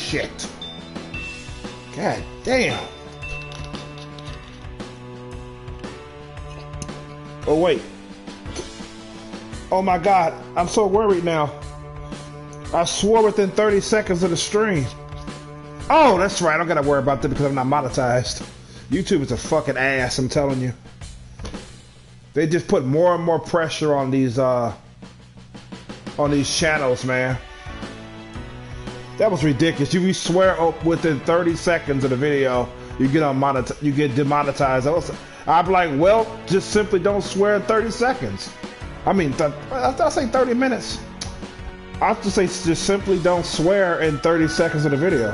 shit. God damn. Oh, wait. Oh my God, I'm so worried now. I swore within 30 seconds of the stream. Oh, that's right, I don't gotta worry about that because I'm not monetized. YouTube is a fucking ass, I'm telling you. They just put more and more pressure on these channels, man. That was ridiculous. If you swear within 30 seconds of the video, you get demonetized. I'm like, well, just simply don't swear in 30 seconds. I mean, I'll say 30 minutes. I'll just say just simply don't swear in 30 seconds of the video.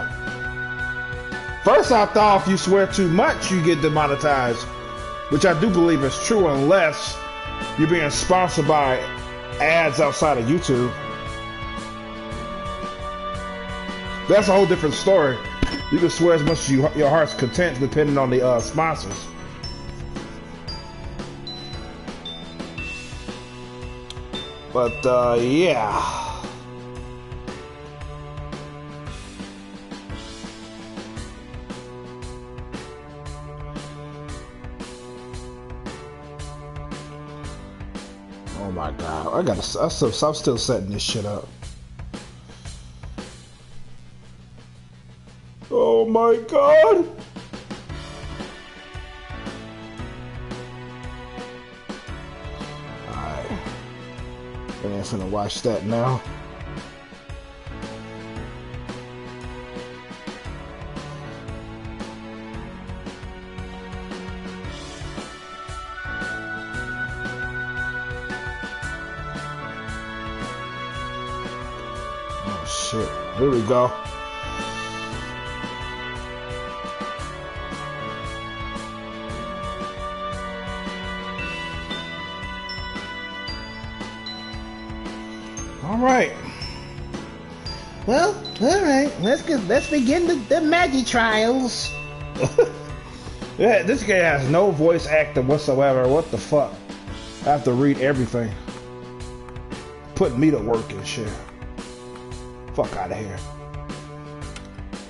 First, I thought if you swear too much, you get demonetized, which I do believe is true unless you're being sponsored by ads outside of YouTube. That's a whole different story. You can swear as much as your heart's content depending on the sponsors. But, yeah. Oh my God, I'm still setting this shit up. Oh my God. Alright. I'm finna watch that now. Shit, here we go. All right. Well, all right. Let's begin the Magi trials. Yeah, this guy has no voice acting whatsoever. What the fuck? I have to read everything. Put me to work and shit. Fuck out of here.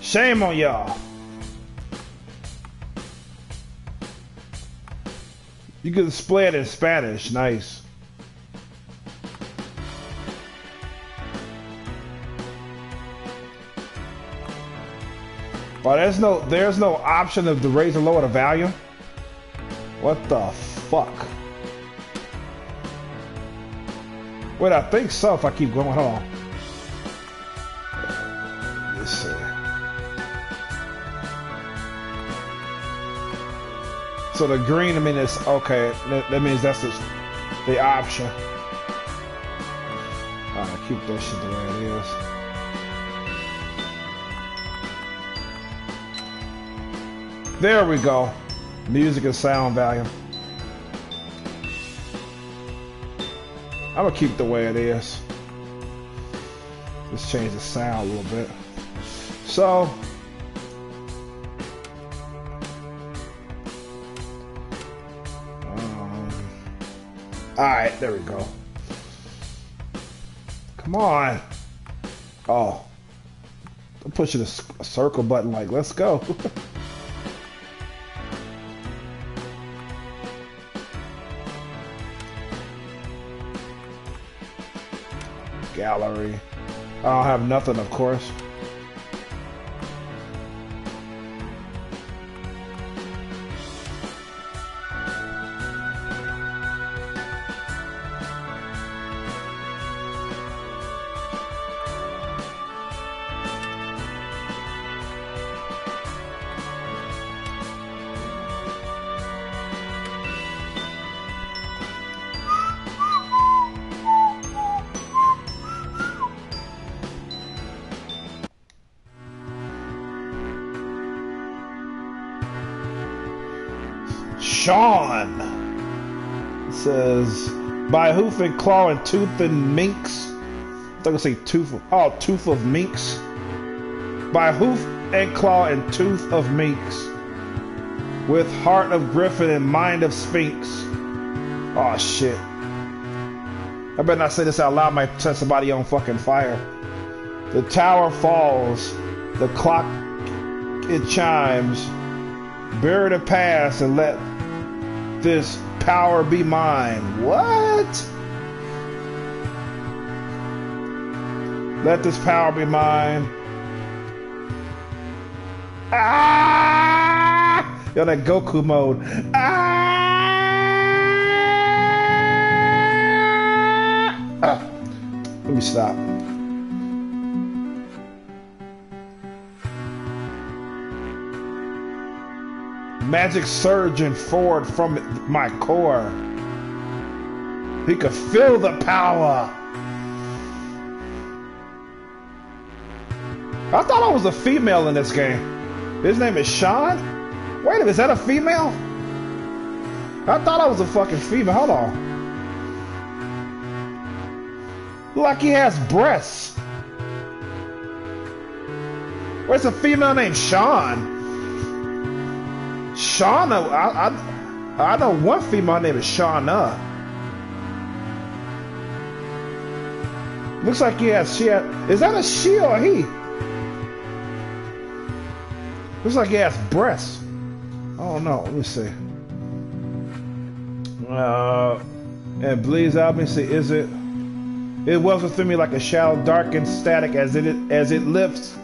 Shame on y'all. You can display it in Spanish. Nice. Oh, there's no option of the raise or lower the volume. What the fuck? Wait, I think so. If I keep going, hold on. Let's see. So the green, I mean, it's okay. That means that's the option. Alright, keep that shit the way it is. There we go. Music and sound volume. I'm gonna keep the way it is. Just change the sound a little bit. So, alright, there we go. Come on. Oh, I'm pushing a circle button like, let's go. Gallery. I don't have nothing, of course. Sean says, by hoof and claw and tooth and minx. I thought I say tooth. Oh, tooth of minx. By hoof and claw and tooth of minx, with heart of griffin and mind of sphinx. Oh shit! I better not say this out loud. I might set somebody on fucking fire. The tower falls, The clock, it chimes. Bury the past and let this power be mine. What? Let this power be mine. Ah! Yo, that Goku mode. Let me stop. Magic surging forward from my core. He could feel the power. I thought I was a female in this game. His name is Sean? Wait a minute, is that a female? I thought I was a fucking female. Hold on. Look like he has breasts. Where's a female named Sean? Shauna, I know one female named is Shauna. Looks like she has, is that a she or a he? Looks like he has breasts. Oh no, let me see. And bleeds out. Let me see, is it? It wells within me like a shadow, dark and static as it lifts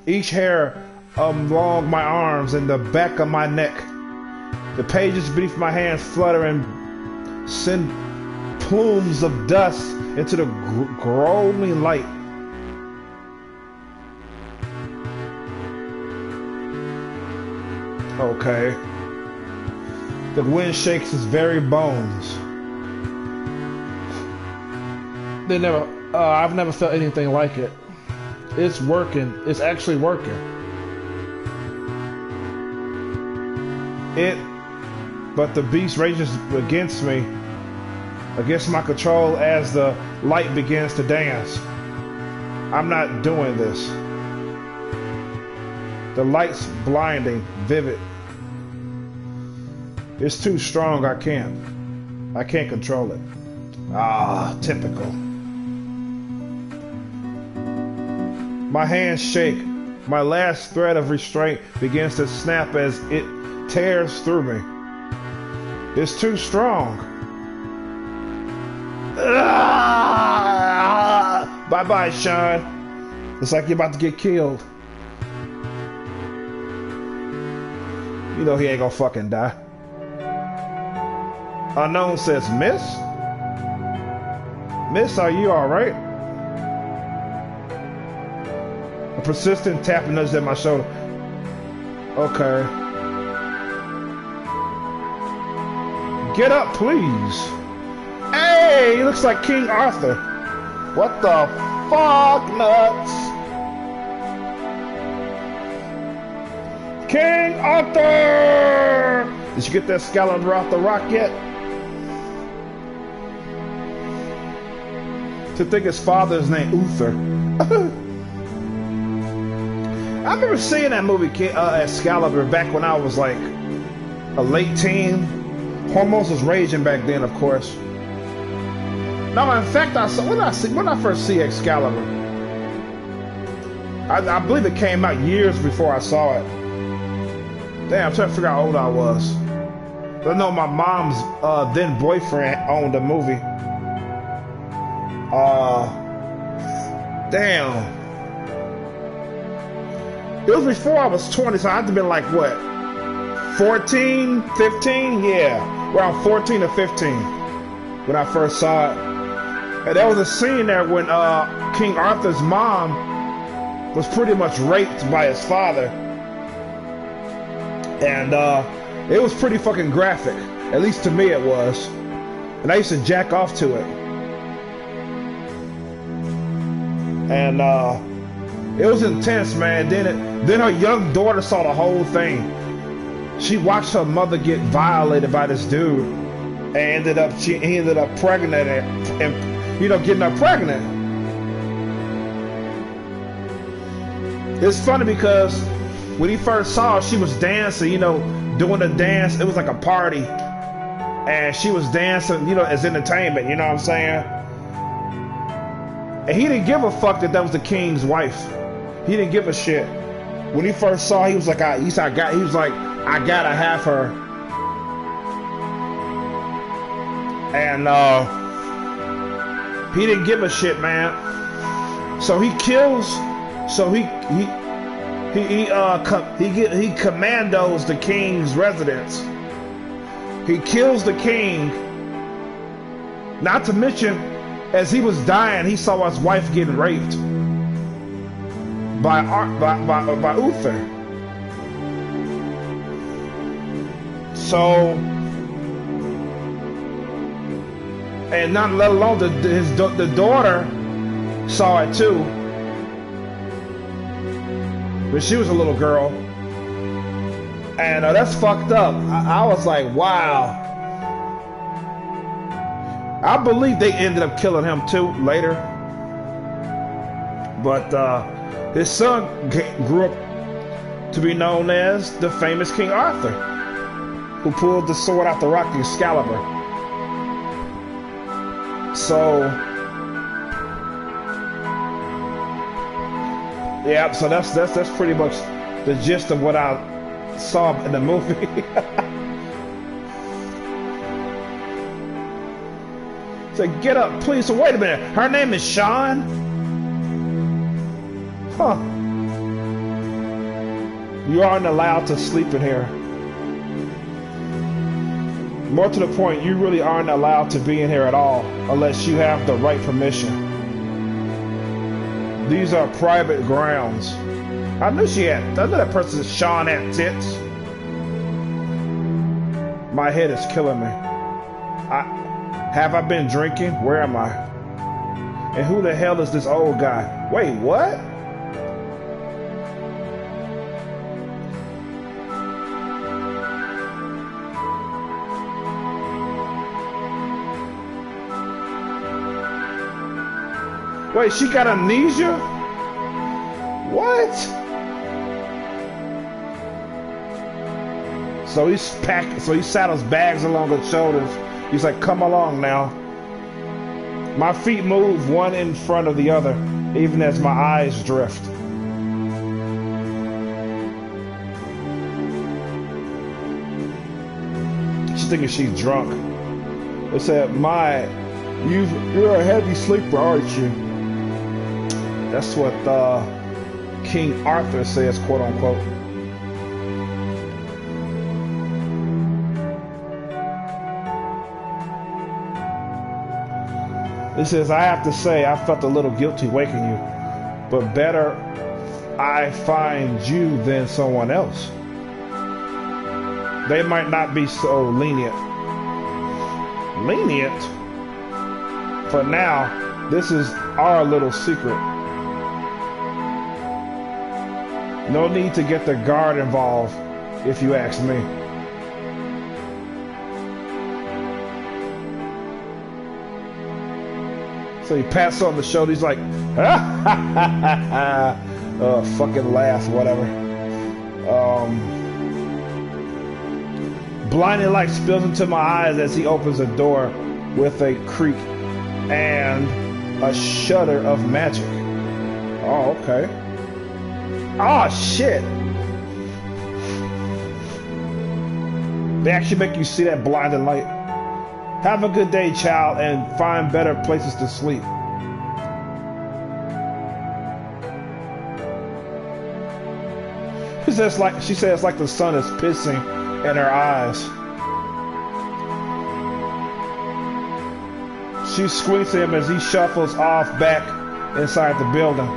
each hair along my arms and the back of my neck. The pages beneath my hands flutter and send plumes of dust into the growing light. Okay. The wind shakes his very bones. I've never felt anything like it. It's working. It's actually working. But the beast rages against me, against my control as the light begins to dance. I'm not doing this. The light's blinding, vivid. It's too strong, I can't control it. Ah, typical. My hands shake. My last thread of restraint begins to snap as it tears through me. It's too strong. Ah! Bye-bye, Sean. Looks like you're about to get killed. You know he ain't gonna fucking die. Unknown says, Miss? Miss, are you alright? A persistent tap nudged at my shoulder. Okay. Get up, please. Hey, he looks like King Arthur. What the fuck, nuts? King Arthur! Did you get that Excalibur off the rock yet? To think his father's name Uther. I remember seeing that movie Excalibur back when I was like a late teen. Hormones was raging back then, of course. No, in fact, when I first see Excalibur, I believe it came out years before I saw it. Damn, I'm trying to figure out how old I was. But I know my mom's then boyfriend owned the movie. Damn. It was before I was 20, so I had to be like, what? 14, 15? Yeah, around 14 or 15 when I first saw it. And there was a scene there when King Arthur's mom was pretty much raped by his father. And it was pretty fucking graphic. At least to me it was. And I used to jack off to it. And it was intense, man. Then her young daughter saw the whole thing. She watched her mother get violated by this dude, and he ended up pregnant and getting her pregnant. It's funny because when he first saw her, she was dancing, doing the dance. It was like a party, and she was dancing, as entertainment. You know what I'm saying? And he didn't give a fuck that was the king's wife. He didn't give a shit. When he first saw, he was like, I gotta have her. And he didn't give a shit, man. So he kills. So he commandos the king's residence. He kills the king. Not to mention, as he was dying, he saw his wife getting raped by Uther. So, and not let alone the daughter saw it too, but she was a little girl, and that's fucked up. I was like, wow. I believe they ended up killing him too later, but his son grew up to be known as the famous King Arthur, who pulled the sword out the rock, the Excalibur. So, yeah, so that's pretty much the gist of what I saw in the movie. So get up, please. So wait a minute. Her name is Sean? Huh. You aren't allowed to sleep in here. More to the point, you really aren't allowed to be in here at all unless you have the right permission. These are private grounds. I knew that person, Sean, had tits. My head is killing me. Have I been drinking? Where am I? And who the hell is this old guy? Wait, what? Wait, she got amnesia? What? So he saddles bags along his shoulders. He's like, come along now. My feet move one in front of the other, even as my eyes drift. She's thinking she's drunk. They said, you're a heavy sleeper, aren't you? That's what King Arthur says, quote unquote. It says, I have to say, I felt a little guilty waking you, but better I find you than someone else. They might not be so lenient. Lenient? For now, this is our little secret. No need to get the guard involved, if you ask me. So he pats her on the shoulder. He's like, fucking laugh, whatever. Blinding light spills into my eyes as he opens the door with a creak and a shudder of magic. Oh, okay. Oh, shit. They actually make you see that blinding light. Have a good day, child, and find better places to sleep. She says like the sun is pissing in her eyes. She squints at him as he shuffles off back inside the building.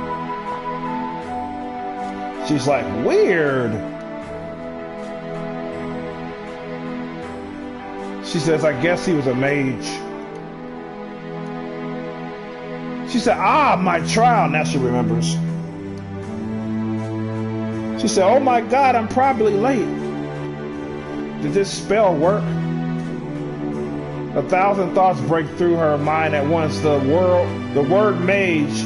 She's like, weird. She says, I guess he was a mage. She said, my trial. Now she remembers. She said, oh my God, I'm probably late. Did this spell work? 1,000 thoughts break through her mind at once. The word mage,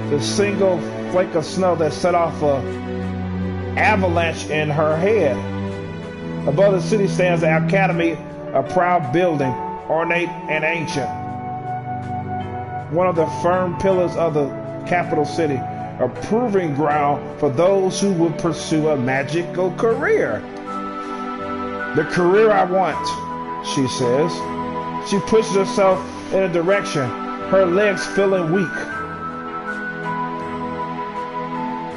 the single flake of snow that set off a avalanche in her head. Above the city stands the academy, a proud building, ornate and ancient. One of the firm pillars of the capital city. a proving ground for those who will pursue a magical career. The career I want, she says. She pushes herself in a direction, her legs feeling weak.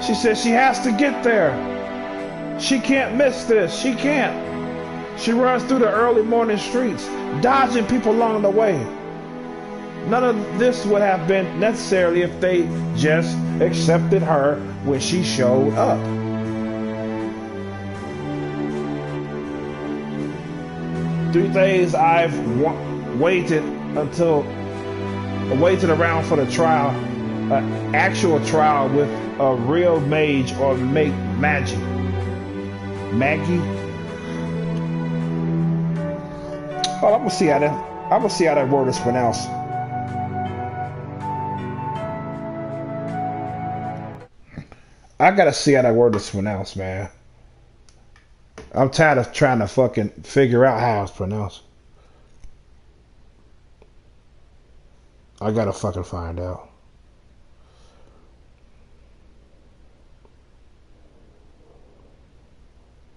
She says she has to get there. She can't miss this. She can't. She runs through the early morning streets, dodging people along the way. None of this would have been necessary if they just accepted her when she showed up. Three days I've waited around for the trial, an actual trial with a real mage or Magi. Oh, I'm gonna see how that word is pronounced. I gotta see how that word is pronounced, man. I'm tired of trying to fucking figure out how it's pronounced. I gotta fucking find out.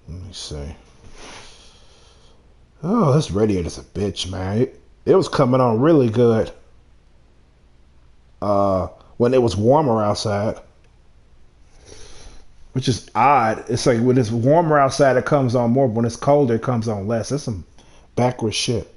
Let me see. Oh, this radiator's a bitch, man. It was coming on really good when it was warmer outside. Which is odd. It's like when it's warmer outside, it comes on more, but when it's colder, it comes on less. That's some backwards shit.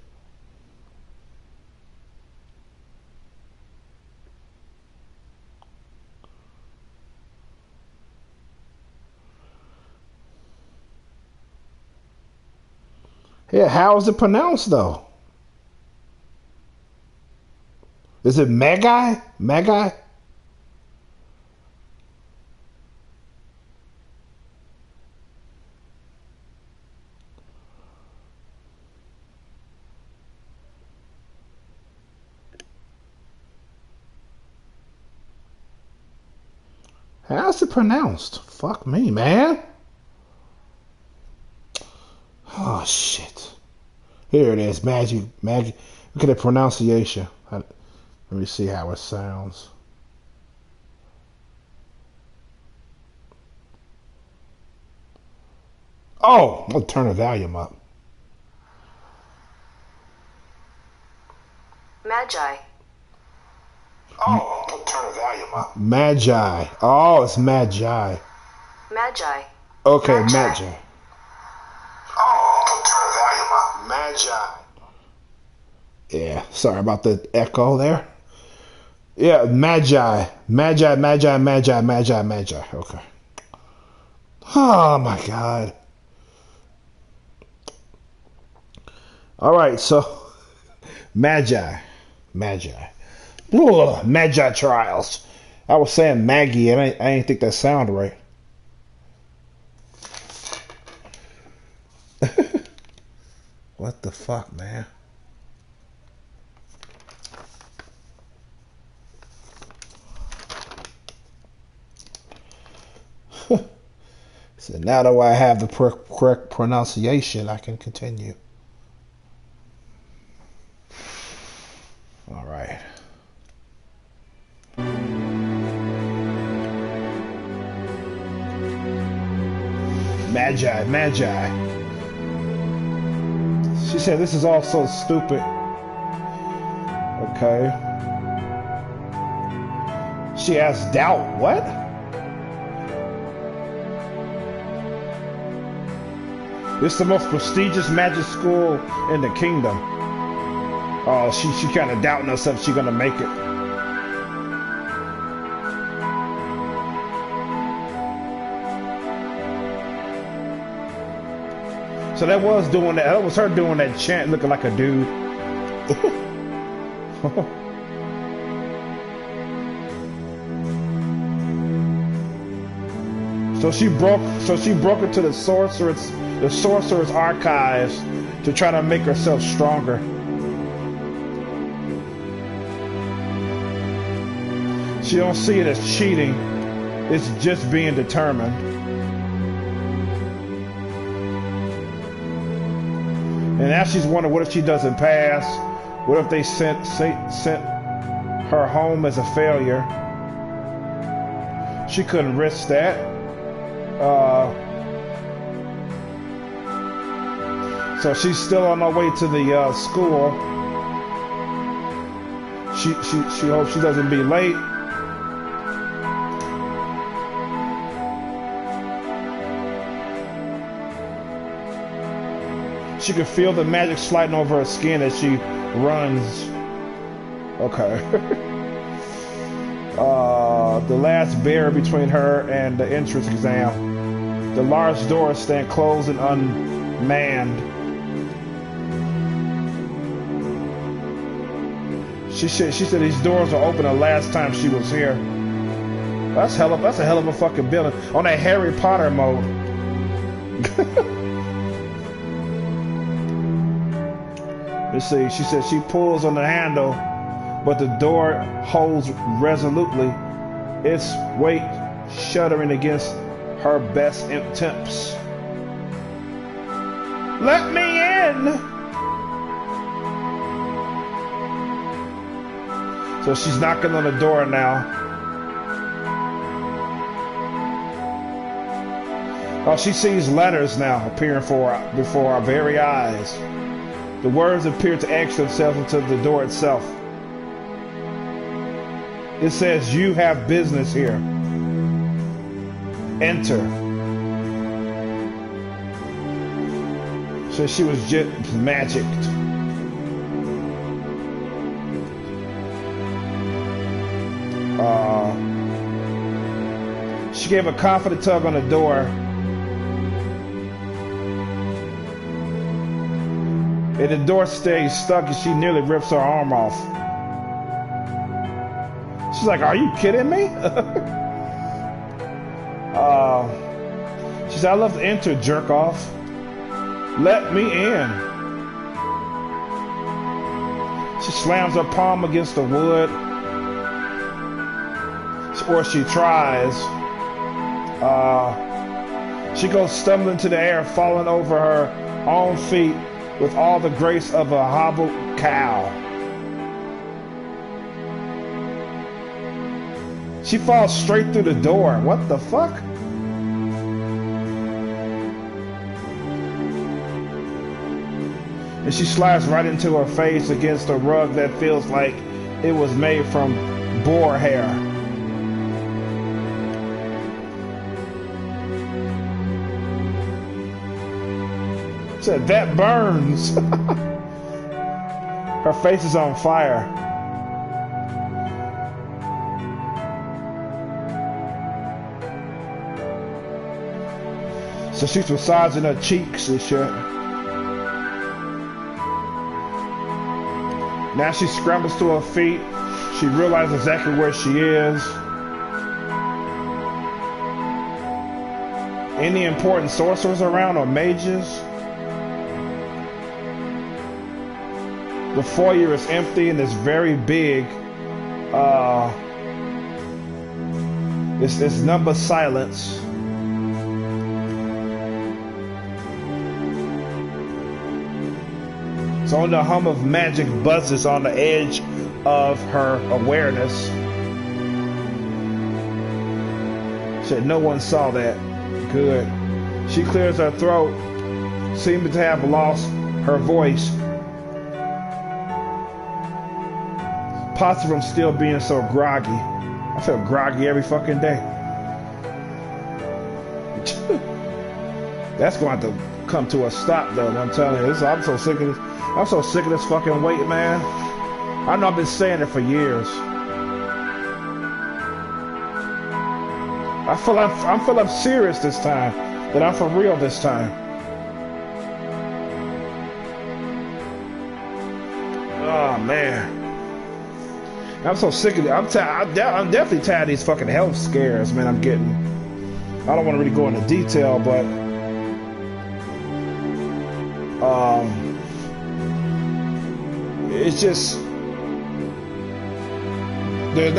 Yeah, how is it pronounced though? Is it Magi? Magi? How's it pronounced? Fuck me, man. Oh, shit. Here it is, Magi. Look at the pronunciation. Let me see how it sounds. Oh, I'll turn the volume up. Magi. Oh, I'll turn the volume up. Magi. Oh, it's Magi. Magi. Okay, Magi. Oh, I'll turn the volume up. Magi. Yeah, sorry about the echo there. Yeah, Magi. Magi. Okay. Oh my God. All right, so Magi. Ugh, Magi trials. I was saying Maggie, and I didn't think that sounded right. What the fuck, man? So now that I have the correct pronunciation, I can continue. All right. Magi. She said this is all so stupid. Okay. She has doubt. What? It's the most prestigious magic school in the kingdom. Oh, she kind of doubting herself she's gonna make it. So that was doing that. That was her doing that chant, looking like a dude. So she broke into the sorcerer's archives to try to make herself stronger. She don't see it as cheating. It's just being determined. And now she's wondering, what if she doesn't pass? What if they sent her home as a failure? She couldn't risk that. So she's still on her way to the school. She hopes she doesn't be late. She can feel the magic sliding over her skin as she runs. Okay. The last barrier between her and the entrance exam. The large doors stand closed and unmanned. She said these doors were open the last time she was here. That's a hell of a fucking building. On that Harry Potter mode. Let's see. She said she pulls on the handle, but the door holds resolutely, its weight shuddering against her best attempts. Let me in! So she's knocking on the door now. Oh, she sees letters now appearing before our very eyes. The words appear to etch themselves into the door itself. It says, "You have business here. Enter." So she was just magicked. She gave a confident tug on the door. And the door stays stuck and she nearly rips her arm off. She's like, "Are you kidding me?" She said, "I love to enter, jerk off. Let me in." She slams her palm against the wood. Or she tries. She goes stumbling to the air, falling over her own feet with all the grace of a hobbled cow. She falls straight through the door. What the fuck? And she slides right into her face against a rug that feels like it was made from boar hair. Said, "That burns." Her face is on fire. So she's massaging her cheeks and shit. Now she scrambles to her feet. She realizes exactly where she is. Any important sorcerers around or mages? The foyer is empty and it's very big. It's number silence. So the hum of magic buzzes on the edge of her awareness. Said no one saw that. Good. She clears her throat, seeming to have lost her voice. Possibly from still being so groggy. I feel groggy every fucking day. That's going to have to come to a stop, though. I'm telling you, I'm so sick of this. I'm so sick of this fucking weight, man. I know I've been saying it for years. I feel I'm serious this time. That I'm for real this time. Oh man. I'm so sick of it. I'm definitely tired of these fucking health scares, man. I'm getting. I don't want to really go into detail, but it's just they're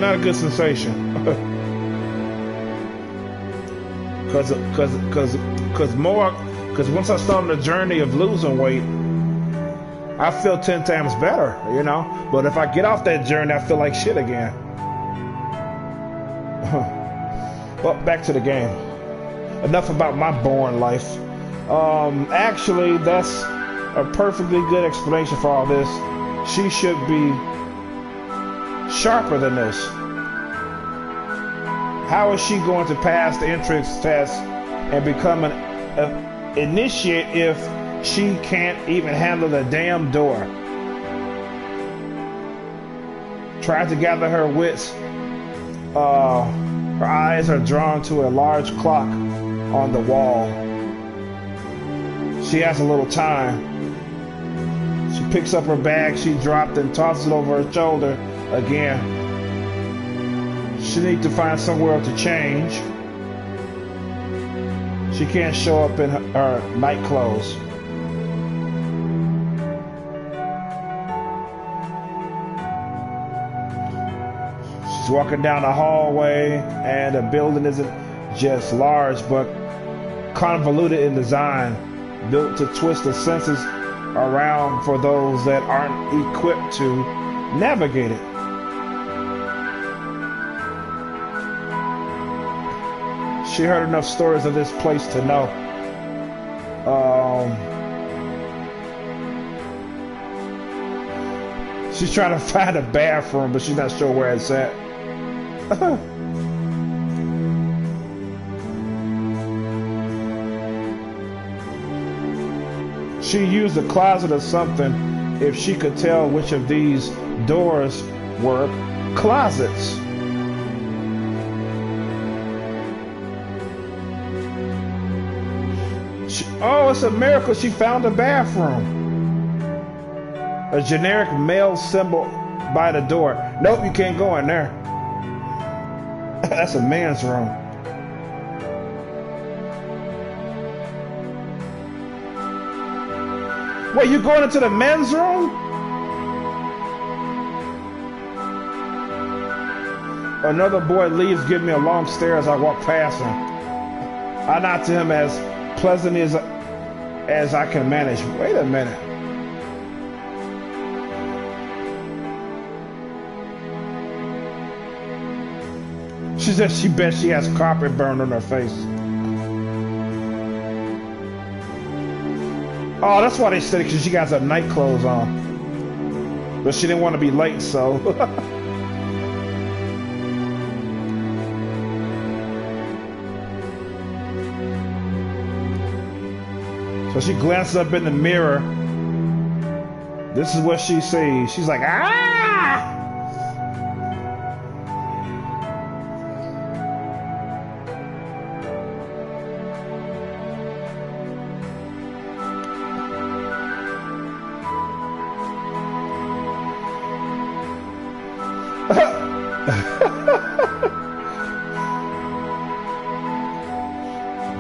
not a good sensation. Cause once I start on the journey of losing weight, I feel 10 times better, you know. But if I get off that journey, I feel like shit again. Well, back to the game. Enough about my boring life. Actually, that's a perfectly good explanation for all this. She should be sharper than this. How is she going to pass the entrance test and become an initiate if she can't even handle the damn door? Tries to gather her wits. Her eyes are drawn to a large clock on the wall. She has a little time. She picks up her bag she dropped and tosses it over her shoulder again. She needs to find somewhere to change. She can't show up in her night clothes. She's walking down the hallway, and the building isn't just large but convoluted in design, built to twist the senses around for those that aren't equipped to navigate it. She heard enough stories of this place to know. She's trying to find a bathroom, but she's not sure where it's at. She used a closet or something if she could tell which of these doors were closets. Oh, it's a miracle she found a bathroom. A generic male symbol by the door. Nope, you can't go in there. That's a man's room. Wait, you going into the men's room? Another boy leaves, giving me a long stare as I walk past him. I nod to him as pleasant as I can manage. Wait a minute. She says she bet she has carpet burned on her face. Oh, that's why they said it, because she got her night clothes on. But she didn't want to be late, so. So she glances up in the mirror. This is what she sees. She's like, ah!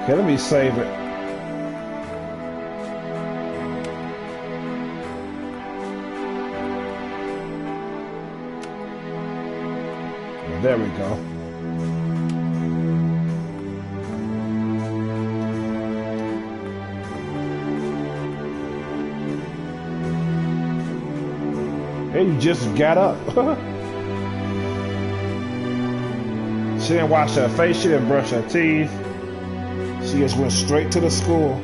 Okay, let me save it. There we go. Hey, you just got up. She didn't wash her face, she didn't brush her teeth. She just went straight to the school.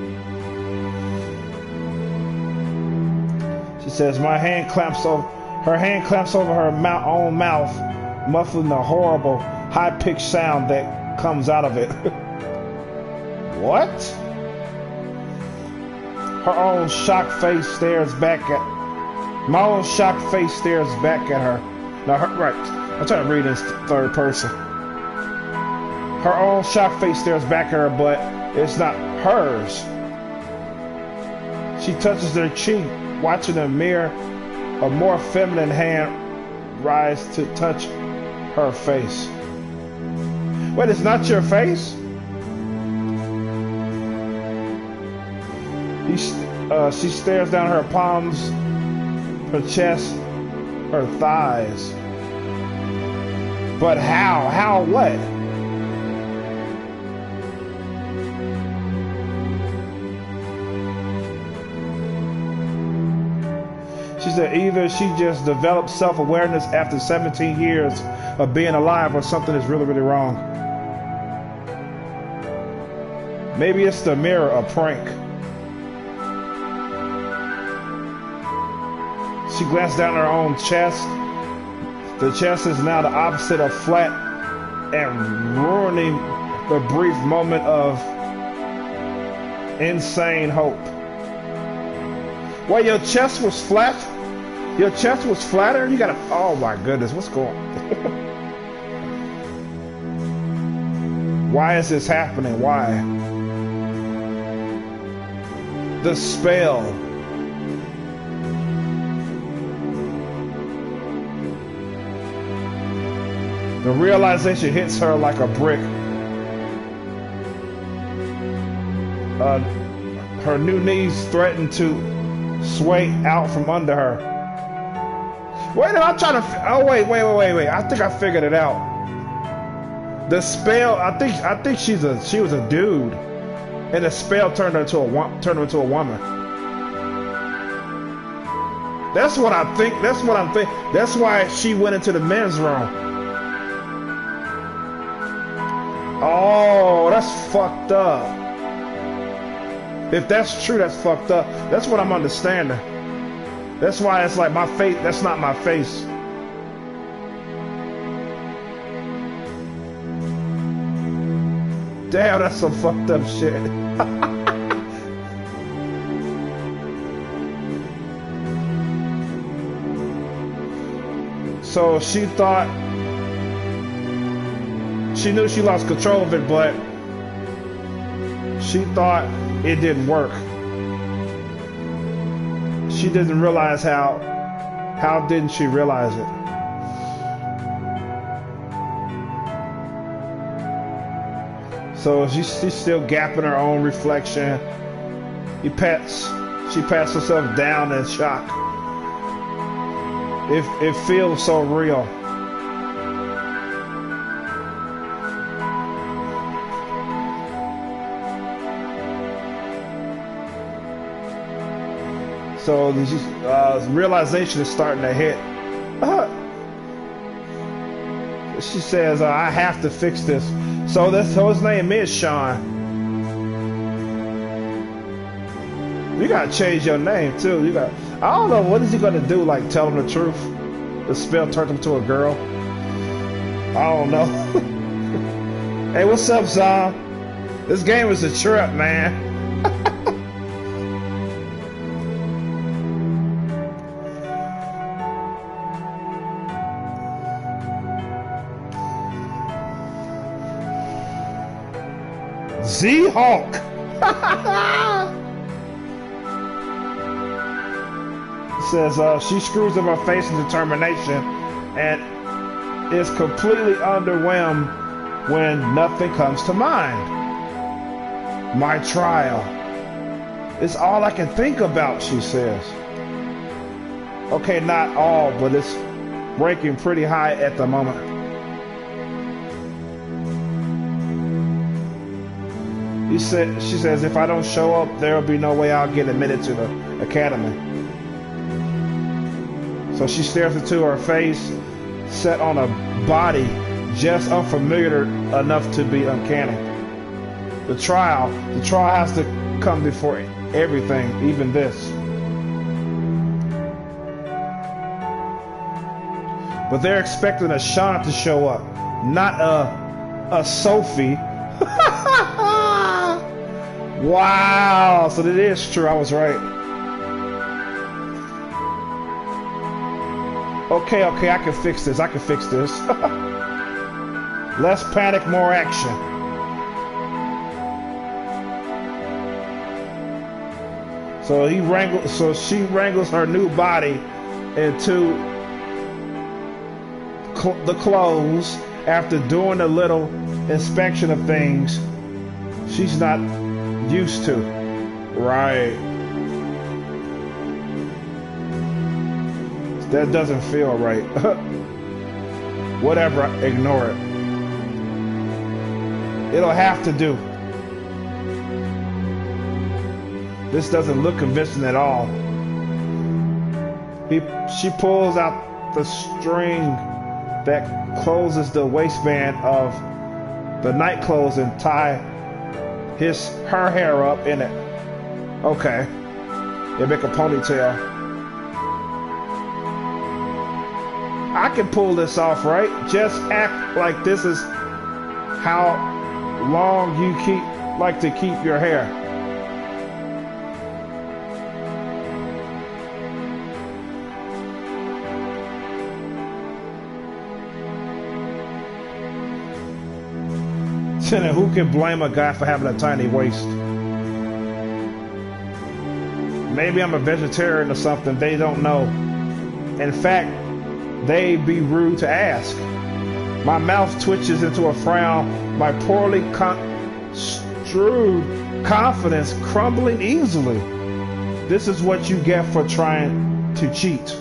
She says, her hand clamps over her own mouth, muffling the horrible, high-pitched sound that comes out of it. What? My own shocked face stares back at her. Now, right, I'm trying to read in third person. Her own shocked face stares back at her, but it's not hers. She touches their cheek, watching the mirror. A more feminine hand rise to touch her face. Wait, it's not your face? She stares down her palms, her chest, her thighs. But how? How what? She said either she just developed self-awareness after 17 years of being alive, or something is really, really wrong. Maybe it's the mirror, a prank. She glanced down her own chest. The chest is now the opposite of flat and ruining the brief moment of insane hope. Wait, your chest was flat? Your chest was flatter? You gotta... Oh my goodness, what's going on? Why is this happening? Why? The spell. The realization hits her like a brick. Her new knees threaten to sway out from under her. Wait, I'm trying to... Oh, wait. I think I figured it out. The spell, I think she was a dude. And the spell turned her into a woman. That's what I think. That's what I'm thinking. That's why she went into the men's room. Oh, that's fucked up. If that's true, that's fucked up. That's what I'm understanding. That's why it's like my face, that's not my face. Damn, that's some fucked up shit. So she thought, she knew she lost control of it, but she thought it didn't work. She didn't realize how didn't she realize it? So she's still gapping her own reflection. She pats herself down in shock. It feels so real. So the realization is starting to hit. She says, "I have to fix this." So his name is Sean. You gotta change your name too. I don't know, what is he gonna do? Like tell him the truth? The spell turned him to a girl. I don't know. Hey, what's up, Zom? This game is a trip, man. Z-Hawk. Says she screws up her face in determination and is completely underwhelmed when nothing comes to mind. My trial. It's all I can think about, she says. Okay, not all, but it's ranking pretty high at the moment. She says, if I don't show up, there will be no way I'll get admitted to the academy. So she stares into her face, set on a body just unfamiliar enough to be uncanny. The trial has to come before everything, even this. But they're expecting a Sean to show up, not a Sophie. Wow, so that is true. I was right. Okay, I can fix this. Less panic, more action. So she wrangles her new body into the clothes after doing a little inspection of things she's not used to. Right. That doesn't feel right. Whatever, ignore it. It'll have to do. This doesn't look convincing at all. She pulls out the string that closes the waistband of the night clothes and her hair up in it. Okay. They make a ponytail. I can pull this off, right? Just act like this is how long you like to keep your hair. Who can blame a guy for having a tiny waist? Maybe I'm a vegetarian or something. They don't know. In fact, they'd be rude to ask. My mouth twitches into a frown, my poorly construed confidence crumbling easily. This is what you get for trying to cheat.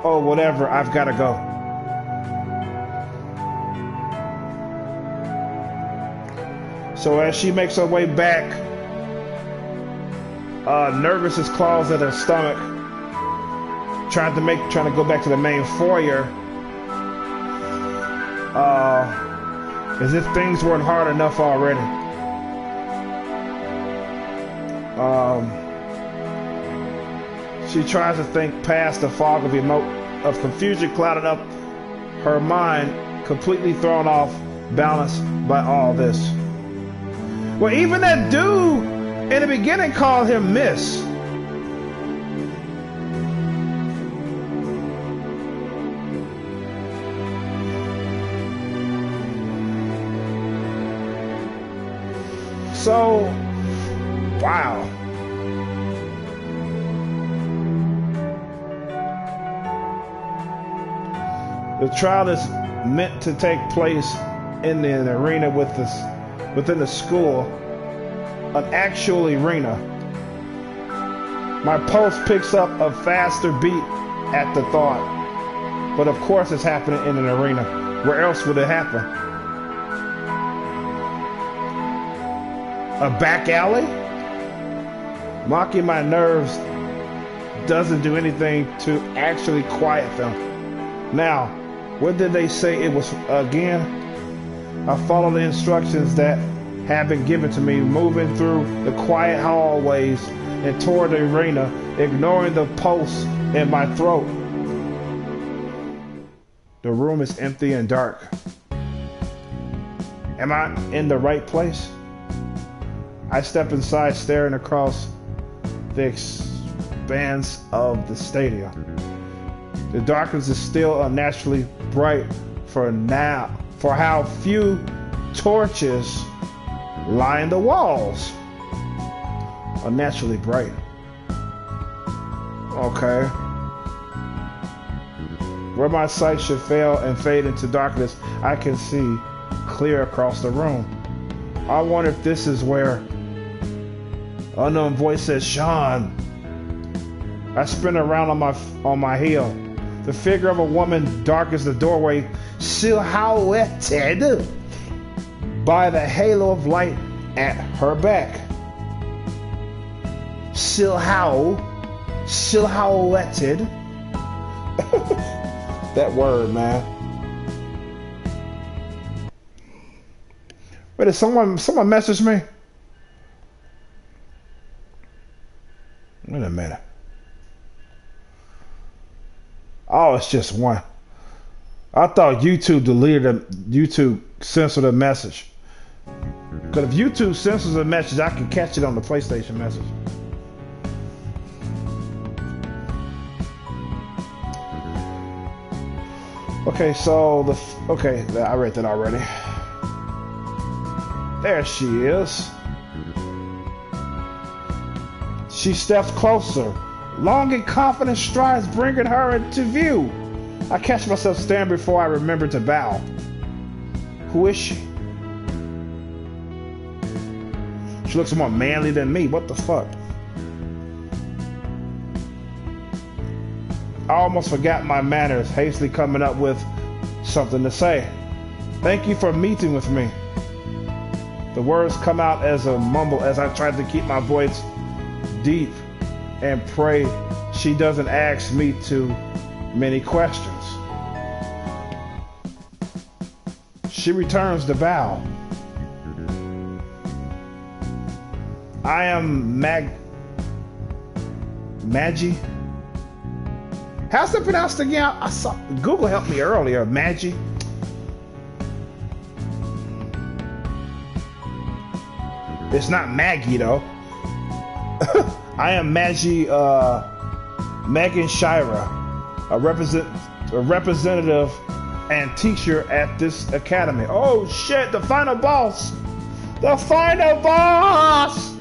Oh, whatever, I've got to go. So as she makes her way back, nervous as claws at her stomach, trying to go back to the main foyer, as if things weren't hard enough already. She tries to think past the fog of confusion clouded up her mind, completely thrown off balance by all this. Well, even that dude in the beginning called him Miss. So, wow. The trial is meant to take place in an arena within the school, an actual arena. My pulse picks up a faster beat at the thought. But of course it's happening in an arena. Where else would it happen? A back alley? Mocking my nerves doesn't do anything to actually quiet them. Now, what did they say it was again? I follow the instructions that have been given to me, moving through the quiet hallways and toward the arena, ignoring the pulse in my throat. The room is empty and dark. Am I in the right place? I step inside, staring across the expanse of the stadium. The darkness is still unnaturally bright for how few torches line the walls. Unnaturally bright. Okay. Where my sight should fail and fade into darkness, I can see clear across the room. I wonder if this is where unknown voice says, Sean. I spin around on my heel. The figure of a woman darkens the doorway, silhouetted by the halo of light at her back. Silhouetted. That word, man. Wait, did someone message me? Wait a minute. Oh, it's just one. I thought YouTube YouTube censored a message. Because if YouTube censors a message, I can catch it on the PlayStation message. Okay, so I read that already. There she is. She steps closer. Long and confident strides bringing her into view. I catch myself staring before I remember to bow. Who is she? She looks more manly than me. What the fuck? I almost forgot my manners, hastily coming up with something to say. Thank you for meeting with me. The words come out as a mumble as I try to keep my voice deep and pray she doesn't ask me too many questions. She returns the bow. I am Magi. How's that pronounced again? I saw Google helped me earlier. Magi. It's not Maggie though. I am Magi Megan Shira, a representative and teacher at this academy. Oh shit, the final boss! The final boss!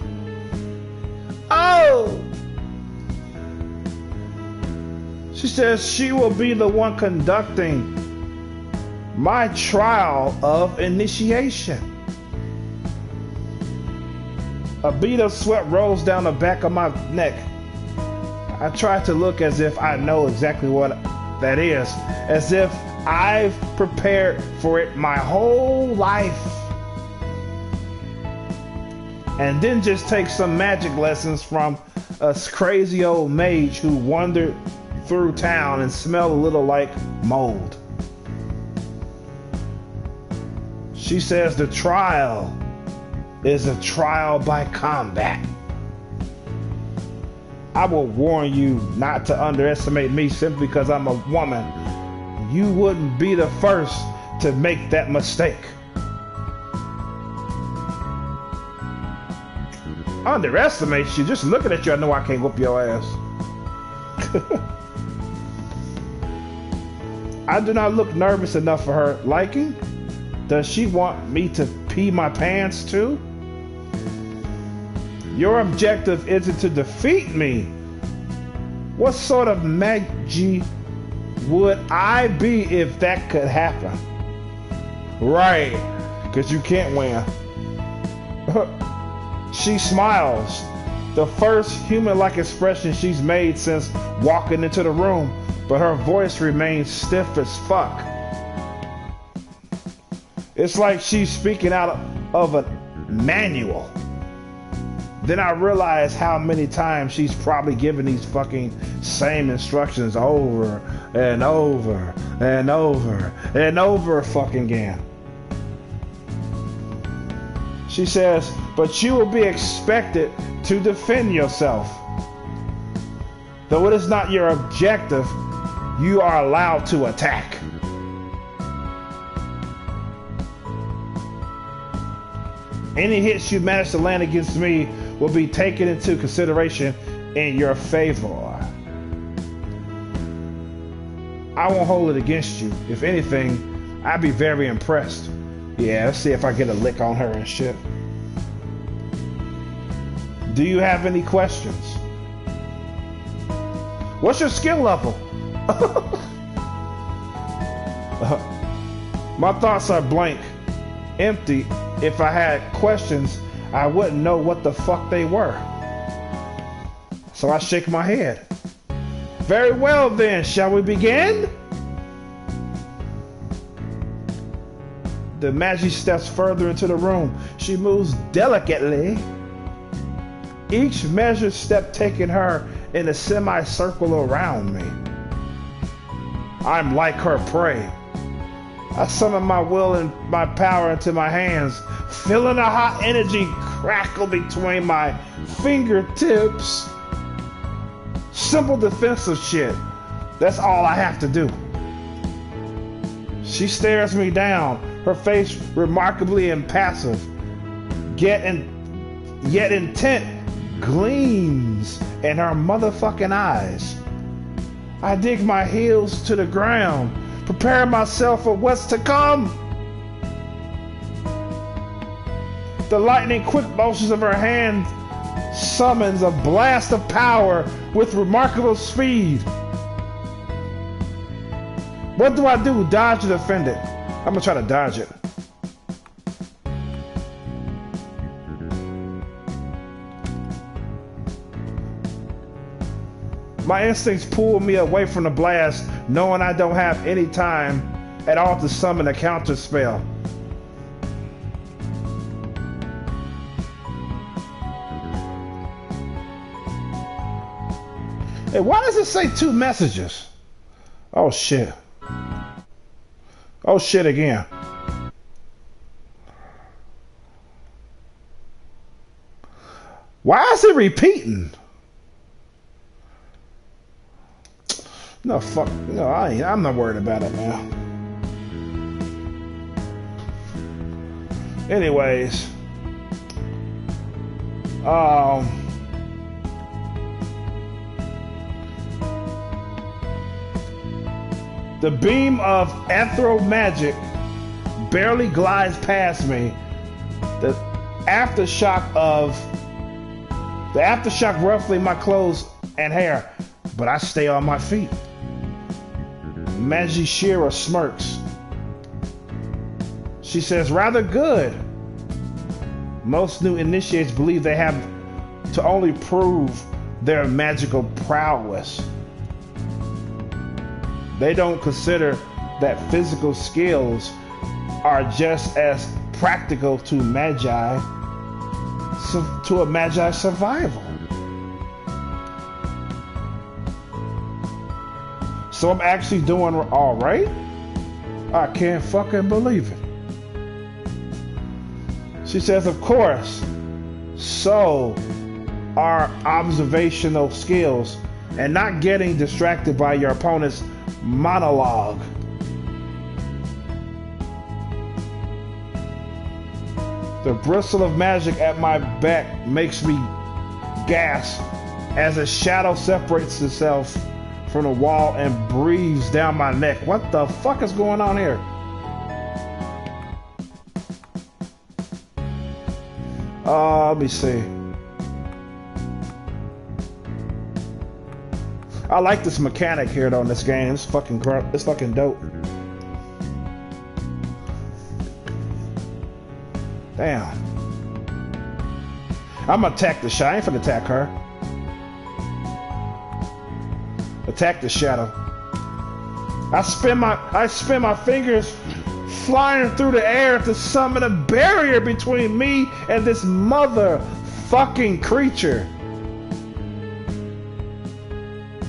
Oh! She says she will be the one conducting my trial of initiation. A bead of sweat rolls down the back of my neck. I try to look as if I know exactly what that is, as if I've prepared for it my whole life. And then just take some magic lessons from a crazy old mage who wandered through town and smelled a little like mold. She says the trial is a trial by combat. I will warn you not to underestimate me simply because I'm a woman. You wouldn't be the first to make that mistake. Underestimate you? Just looking at you, I know I can't whoop your ass. I do not look nervous enough for her liking. Does she want me to pee my pants too? Your objective isn't to defeat me. What sort of Magi would I be if that could happen? Right, because you can't win. She smiles. The first human-like expression she's made since walking into the room, but her voice remains stiff as fuck. It's like she's speaking out of a manual. Then I realize how many times she's probably given these fucking same instructions over and over and over and over fucking again. She says, but you will be expected to defend yourself. Though it is not your objective, you are allowed to attack. Any hits you manage to land against me will be taken into consideration in your favor. I won't hold it against you. If anything, I'd be very impressed. Yeah, let's see if I get a lick on her and shit. Do you have any questions? What's your skill level? My thoughts are blank, empty. If I had questions, I wouldn't know what the fuck they were. So I shake my head. Very well then, shall we begin? The Magi steps further into the room. She moves delicately, each measured step taking her in a semicircle around me. I'm like her prey. I summon my will and my power into my hands, feeling a hot energy crackle between my fingertips. Simple defensive shit. That's all I have to do. She stares me down, her face remarkably impassive, yet intent gleams in her motherfucking eyes. I dig my heels to the ground, prepare myself for what's to come. The lightning quick motions of her hand summons a blast of power with remarkable speed. What do I do? Dodge or defend it? I'm gonna try to dodge it. My instincts pull me away from the blast, knowing I don't have any time at all to summon a counter spell. Hey, why does it say 2 messages? Oh shit. Oh shit again. Why is it repeating? No, fuck. No, I'm not worried about it now. Anyways. The beam of anthro magic barely glides past me. The aftershock roughly my clothes and hair, but I stay on my feet. Magi Shira smirks. She says, rather good. Most new initiates believe they have to only prove their magical prowess. They don't consider that physical skills are just as practical to Magi, to a Magi survival. So I'm actually doing all right? I can't fucking believe it. She says, of course, so are observational skills and not getting distracted by your opponent's monologue. The bristle of magic at my back makes me gasp as a shadow separates itself from the wall and breathes down my neck. What the fuck is going on here? Let me see. I like this mechanic here though in this game. It's fucking dope. Damn. I'm gonna attack the shadow. I ain't finna attack her. Attack the shadow. I spin my fingers flying through the air to summon a barrier between me and this motherfucking creature.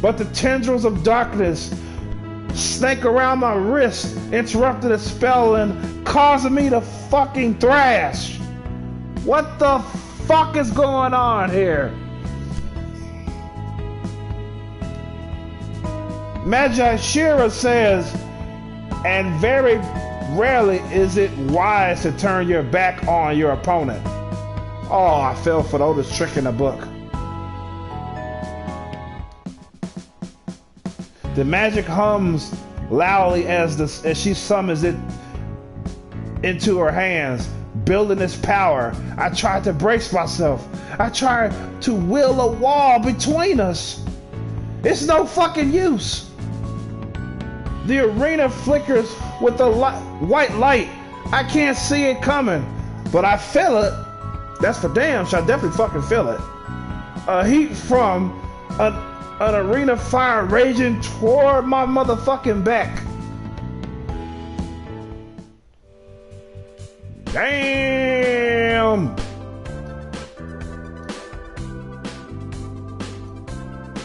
But the tendrils of darkness snake around my wrist, interrupting the spell and causing me to fucking thrash. What the fuck is going on here? Magi Shira says, and very rarely is it wise to turn your back on your opponent. Oh, I fell for the oldest trick in the book. The magic hums loudly as she summons it into her hands, building its power. I tried to brace myself. I tried to will a wall between us. It's no fucking use. The arena flickers with the white light. I can't see it coming, but I feel it. That's for damn sure. I definitely fucking feel it. A heat from an arena fire raging toward my motherfucking back. Damn!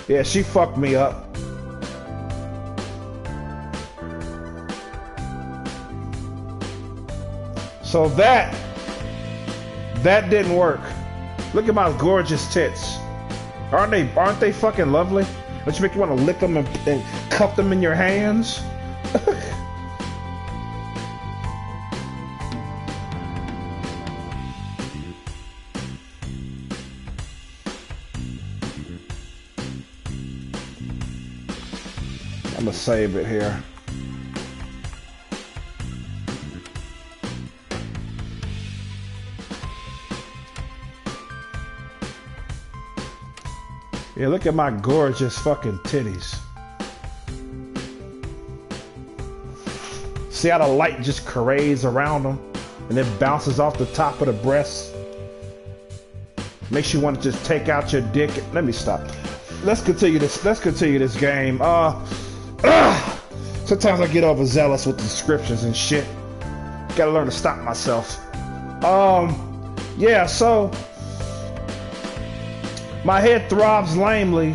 Yeah, she fucked me up. So that didn't work. Look at my gorgeous tits. Aren't they fucking lovely? Don't you make you want to lick them and cup them in your hands? I'm gonna save it here. Yeah, look at my gorgeous fucking titties. See how the light just parades around them and then bounces off the top of the breast? Makes you want to just take out your dick. Let me stop. Let's continue this. Let's continue this game. Sometimes I get overzealous with the descriptions and shit. Gotta learn to stop myself. Yeah, so my head throbs lamely.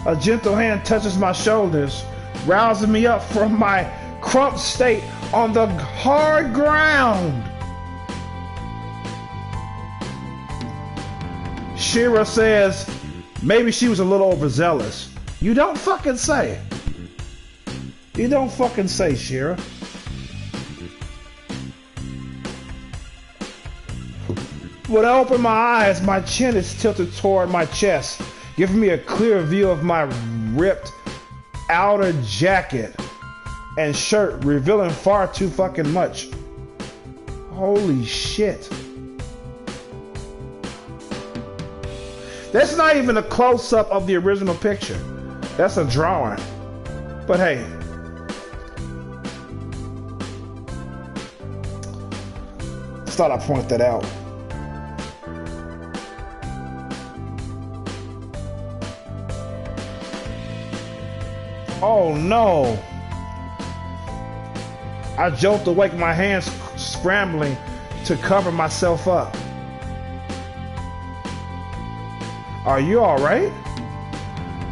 A gentle hand touches my shoulders, rousing me up from my crump state on the hard ground. Shira says maybe she was a little overzealous. You don't fucking say. You don't fucking say, Shira. When I open my eyes, my chin is tilted toward my chest, giving me a clear view of my ripped outer jacket and shirt, revealing far too fucking much. Holy shit. That's not even a close-up of the original picture. That's a drawing. But hey. Just thought I'd point that out. Oh no. I jolt awake, my hands scrambling to cover myself up. Are you alright?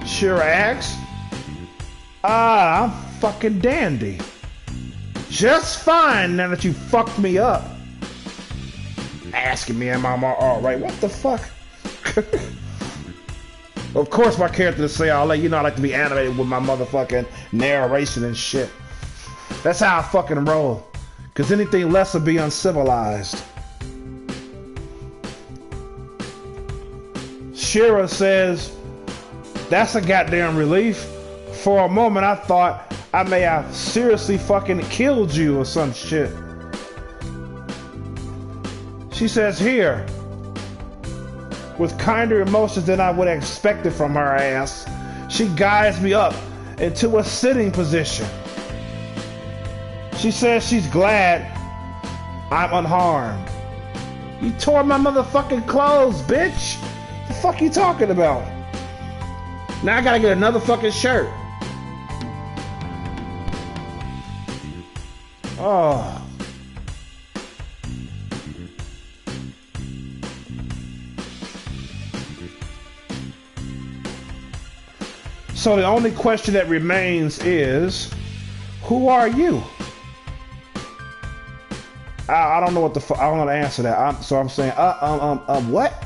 Shira asks. I'm fucking dandy. Just fine now that you fucked me up. Asking me am I alright? What the fuck? Of course my character say I'll let you know I like to be animated with my motherfucking narration and shit. That's how I fucking roll. Cause anything less would be uncivilized. Shira says, that's a goddamn relief. For a moment I thought I may have seriously fucking killed you or some shit. She says, here. With kinder emotions than I would have expected from her ass, she guides me up into a sitting position. She says she's glad I'm unharmed. You tore my motherfucking clothes, bitch. The fuck you talking about? Now I gotta get another fucking shirt. Oh. So the only question that remains is, who are you? I don't know what the fuck. I don't know the answer to that. So I'm saying, what?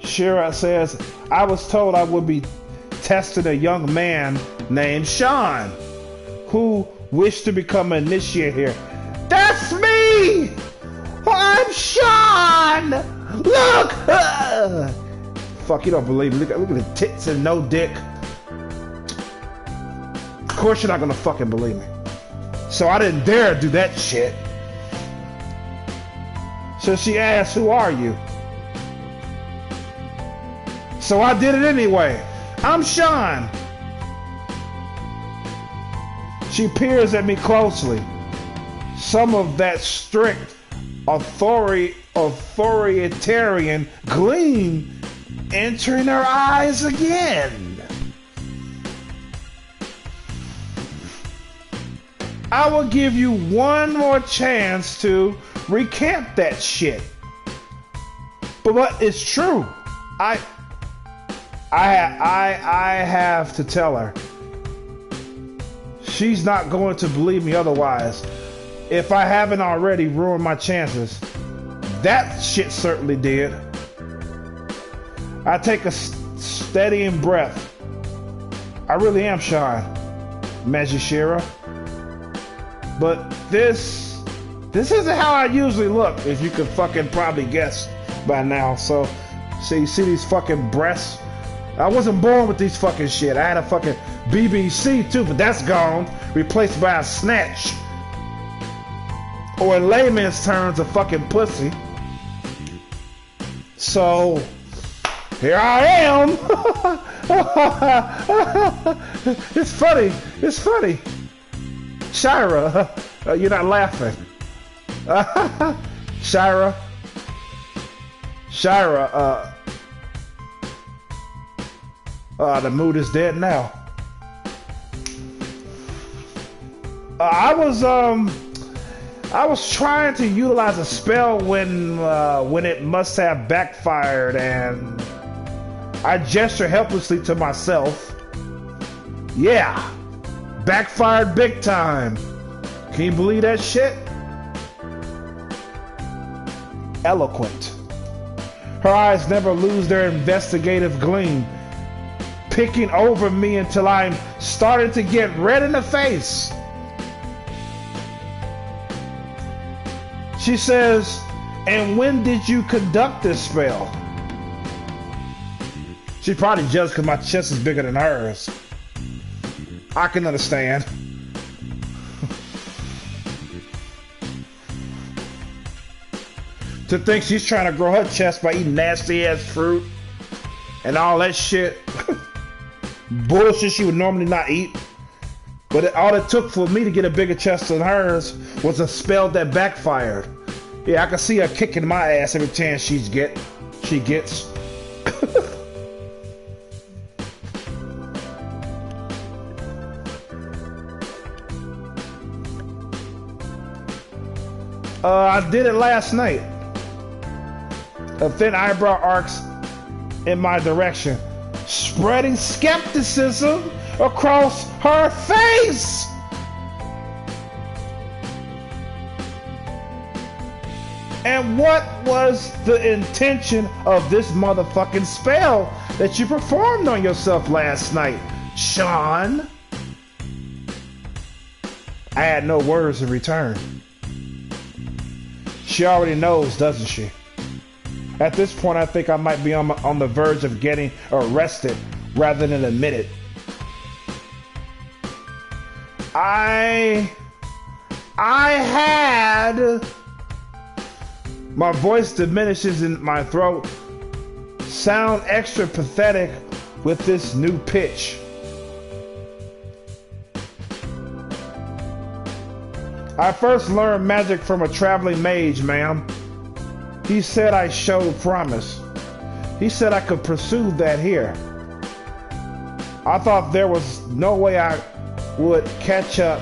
Shira says, I was told I would be testing a young man named Sean, who wished to become an initiate here. That's me! I'm Sean! Look! Fuck, you don't believe me. Look at the tits and no dick. Of course you're not gonna fucking believe me. So I didn't dare do that shit. So she asked, who are you? So I did it anyway. I'm Sean. She peers at me closely. Some of that strict authoritarian gleam entering her eyes again. I will give you one more chance to recant that shit. But it's true. I have to tell her. She's not going to believe me otherwise. If I haven't already ruined my chances. That shit certainly did. I take a steadying breath. I really am Sean, Magi Shira. But this isn't how I usually look, if you could fucking probably guess by now. So, you see these fucking breasts? I wasn't born with these fucking shit. I had a fucking BBC too, but that's gone. Replaced by a snatch. Or in layman's terms, a fucking pussy. So, here I am. It's funny. It's funny. Shira, you're not laughing. Shira, the mood is dead now. I was trying to utilize a spell when it must have backfired, and I gesture helplessly to myself. Yeah, backfired big time. Can you believe that shit? Eloquent. Her eyes never lose their investigative gleam, picking over me until I'm starting to get red in the face. She says, "And when did you conduct this spell?" She probably judged because my chest is bigger than hers. I can understand. To think she's trying to grow her chest by eating nasty ass fruit and all that shit. Bullshit she would normally not eat. But all it took for me to get a bigger chest than hers was a spell that backfired. Yeah, I can see her kicking my ass every chance she gets. I did it last night. A thin eyebrow arcs in my direction, spreading skepticism across her face. And what was the intention of this motherfucking spell that you performed on yourself last night, Sean? I had no words in return. She already knows, doesn't she? At this point, I think I might be on the verge of getting arrested rather than admit it. I had... My voice diminishes in my throat. Sound extra pathetic with this new pitch. I first learned magic from a traveling mage, ma'am. He said I showed promise. He said I could pursue that here. I thought there was no way I would catch up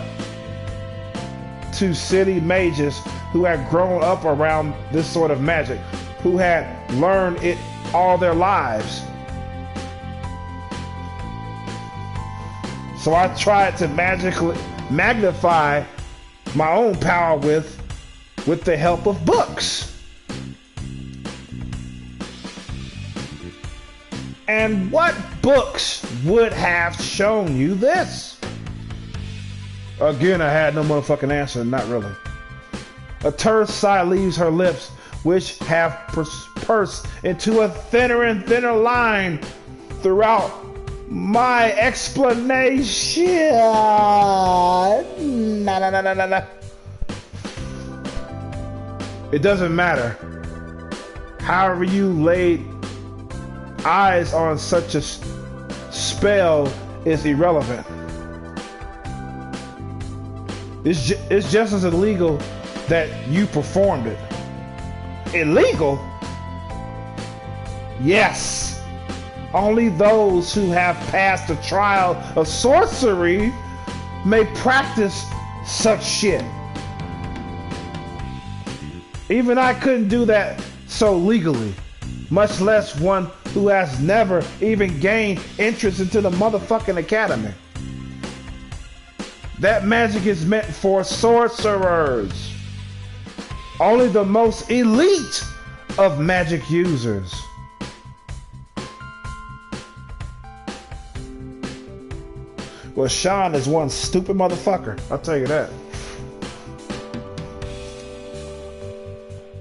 to city mages who had grown up around this sort of magic, who had learned it all their lives. So I tried to magically magnify my own power with the help of books. And what books would have shown you this? Again, I had no motherfucking answer, not really. A terse sigh leaves her lips, which have pursed into a thinner and thinner line throughout my explanation. Nah. It doesn't matter. However you laid eyes on such a spell is irrelevant. It's just as illegal that you performed it. Illegal? Yes. Only those who have passed the trial of sorcery may practice such shit. Even I couldn't do that so legally, much less one who has never even gained entrance into the motherfucking academy. That magic is meant for sorcerers. Only the most elite of magic users. Well, Sean is one stupid motherfucker, I'll tell you that.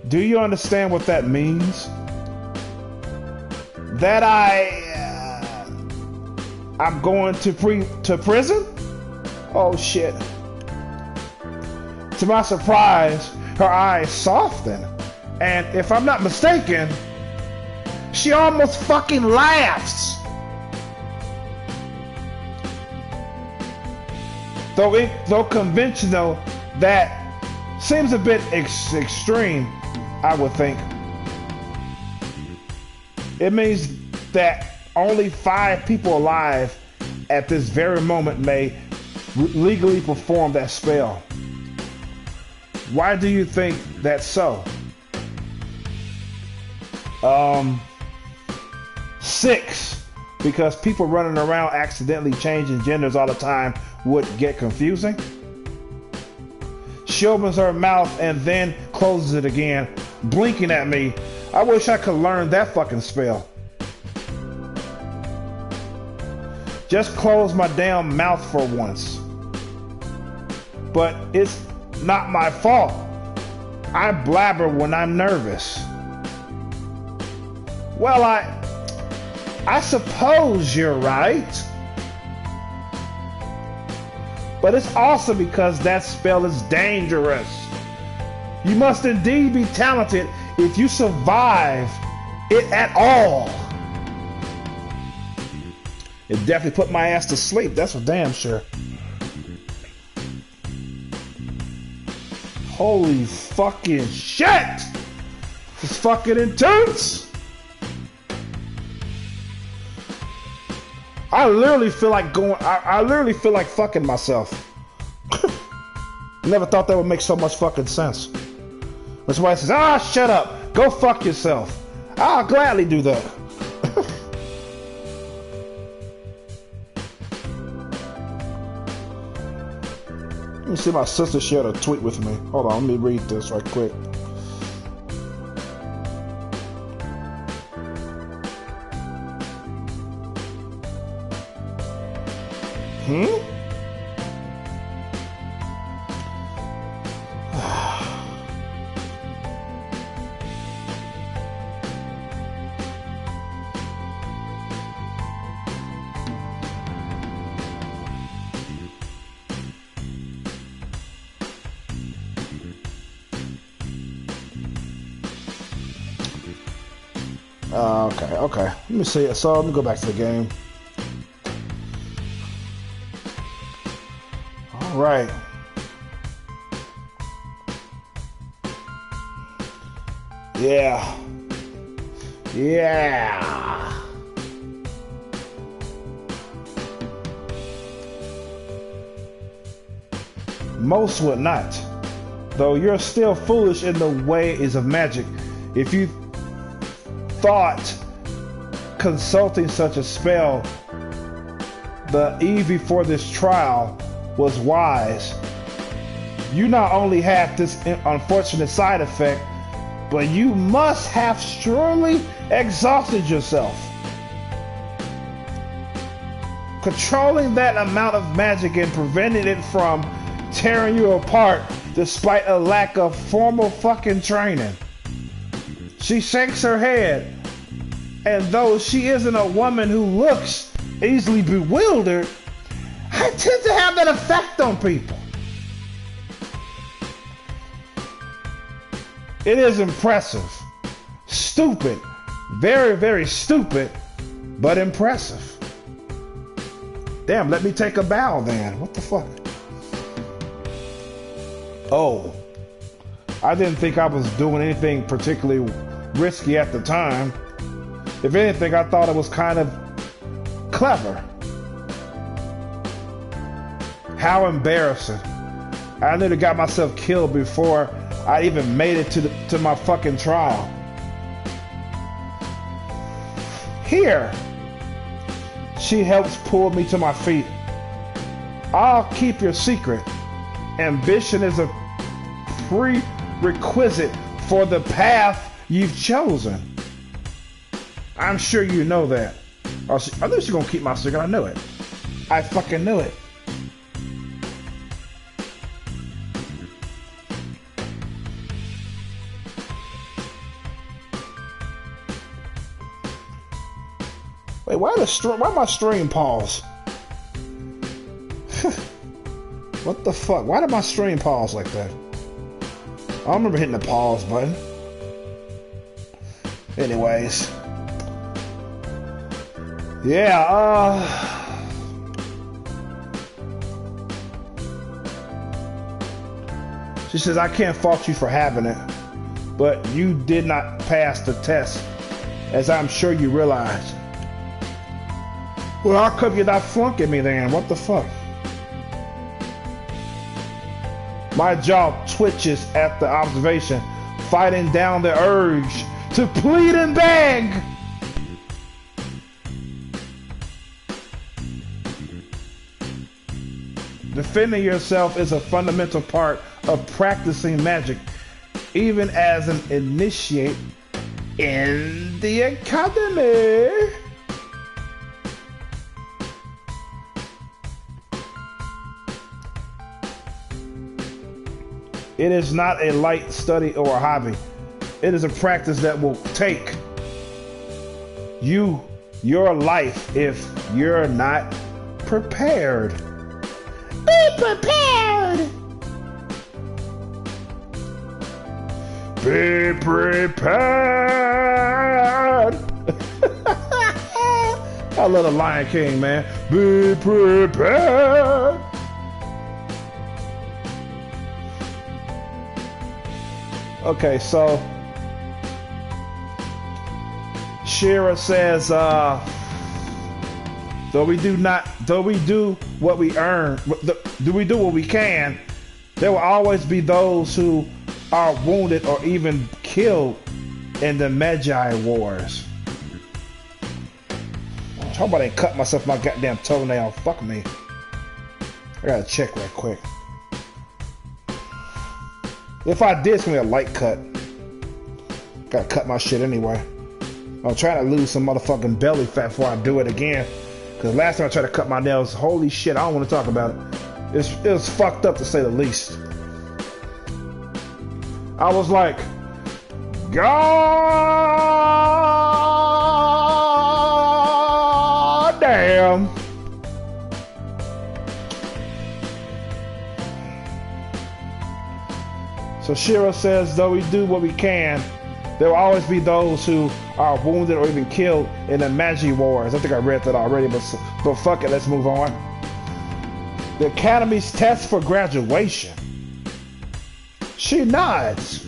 Do you understand what that means? That I'm going to prison? Oh shit. To my surprise, her eyes soften, and if I'm not mistaken, she almost fucking laughs. Though conventional, that seems a bit extreme, I would think. It means that only 5 people alive at this very moment may legally perform that spell. Why do you think that's so? 6, because people running around accidentally changing genders all the time would get confusing. She opens her mouth and then closes it again, blinking at me. I wish I could learn that fucking spell. Just close my damn mouth for once. But it's not my fault. I blabber when I'm nervous. Well, I suppose you're right. But it's also because that spell is dangerous. You must indeed be talented if you survive it at all. It definitely put my ass to sleep, that's for damn sure. Holy fucking shit! It's fucking intense! I literally feel like I literally feel like fucking myself. Never thought that would make so much fucking sense. When somebody says, ah, shut up, go fuck yourself. I'll gladly do that. Let me see, my sister shared a tweet with me. Hold on, let me read this right quick. Okay. Let me see it. So let me go back to the game. All right. Yeah. Most would not. Though you're still foolish in the ways of magic. If you thought consulting such a spell the eve before this trial was wise, you not only have this unfortunate side effect, but you must have surely exhausted yourself. Controlling that amount of magic and preventing it from tearing you apart despite a lack of formal fucking training. She shakes her head, and though she isn't a woman who looks easily bewildered, I tend to have that effect on people. It is impressive. Stupid. Very, very stupid, but impressive. Damn, let me take a bow then. What the fuck? Oh. I didn't think I was doing anything particularly risky at the time. If anything, I thought it was kind of clever. How embarrassing. I nearly got myself killed before I even made it to my fucking trial. Here. She helps pull me to my feet. I'll keep your secret. Ambition is a prerequisite for the path you've chosen. I'm sure you know that. I knew she's gonna keep my secret. I knew it. I fucking knew it. Wait, why my stream pause? What the fuck? Why did my stream pause like that? I don't remember hitting the pause button. Anyways. Yeah, she says, I can't fault you for having it, but you did not pass the test, as I'm sure you realize. Well, how come you're not flunking me then? What the fuck? My jaw twitches at the observation, fighting down the urge to plead and beg. Defending yourself is a fundamental part of practicing magic. Even as an initiate, in the academy. It is not a light study or a hobby. It is a practice that will take your life if you're not prepared. Be prepared. Be prepared. I love the Lion King, man. Be prepared. Okay, so Shira says, though we do what we earn, do we do what we can, there will always be those who are wounded or even killed in the Magi Wars. How about I cut myself my goddamn toenail? Fuck me. I gotta check right quick. If I did, it's gonna be a light cut. Gotta cut my shit anyway. I'm trying to lose some motherfucking belly fat before I do it again. Cause last time I tried to cut my nails, holy shit, I don't want to talk about it. It was fucked up to say the least. I was like, God damn. So Shira says, though we do what we can, there will always be those who are wounded or even killed in the Magi Wars. I think I read that already, but fuck it, let's move on. The Academy's test for graduation. She nods.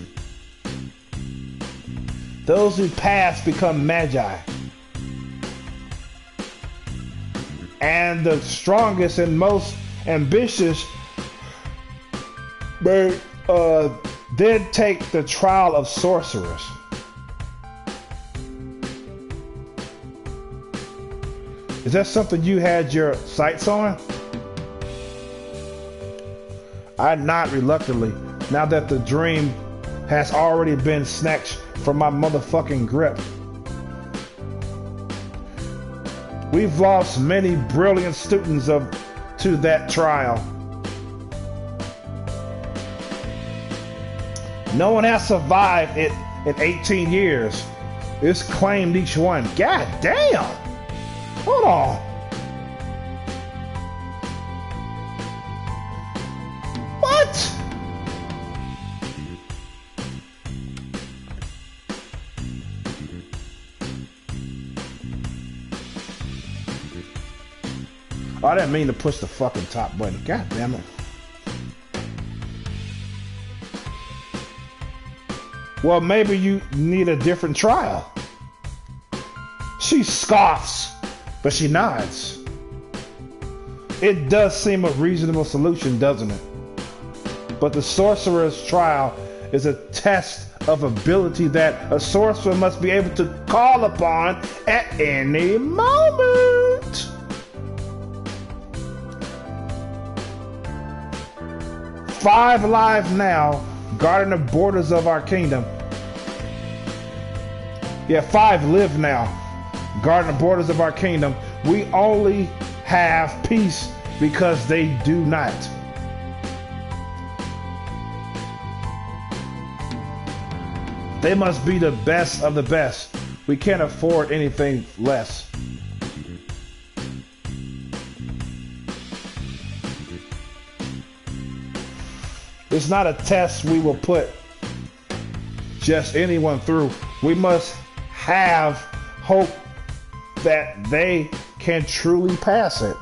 Those who pass become Magi. And the strongest and most ambitious then take the trial of sorcerers. Is that something you had your sights on? I nod reluctantly, now that the dream has already been snatched from my motherfucking grip. We've lost many brilliant students to that trial. No one has survived it in 18 years. It's claimed each one. God damn! Hold on. What? Oh, I didn't mean to push the fucking top button. God damn it. Well, maybe you need a different trial. She scoffs, but she nods. It does seem a reasonable solution, doesn't it? But the sorcerer's trial is a test of ability that a sorcerer must be able to call upon at any moment. Five alive now, guarding the borders of our kingdom. Yeah, 5 live now, guarding the borders of our kingdom. We only have peace because they do not. They must be the best of the best. We can't afford anything less. It's not a test we will put just anyone through. We must have hope that they can truly pass it.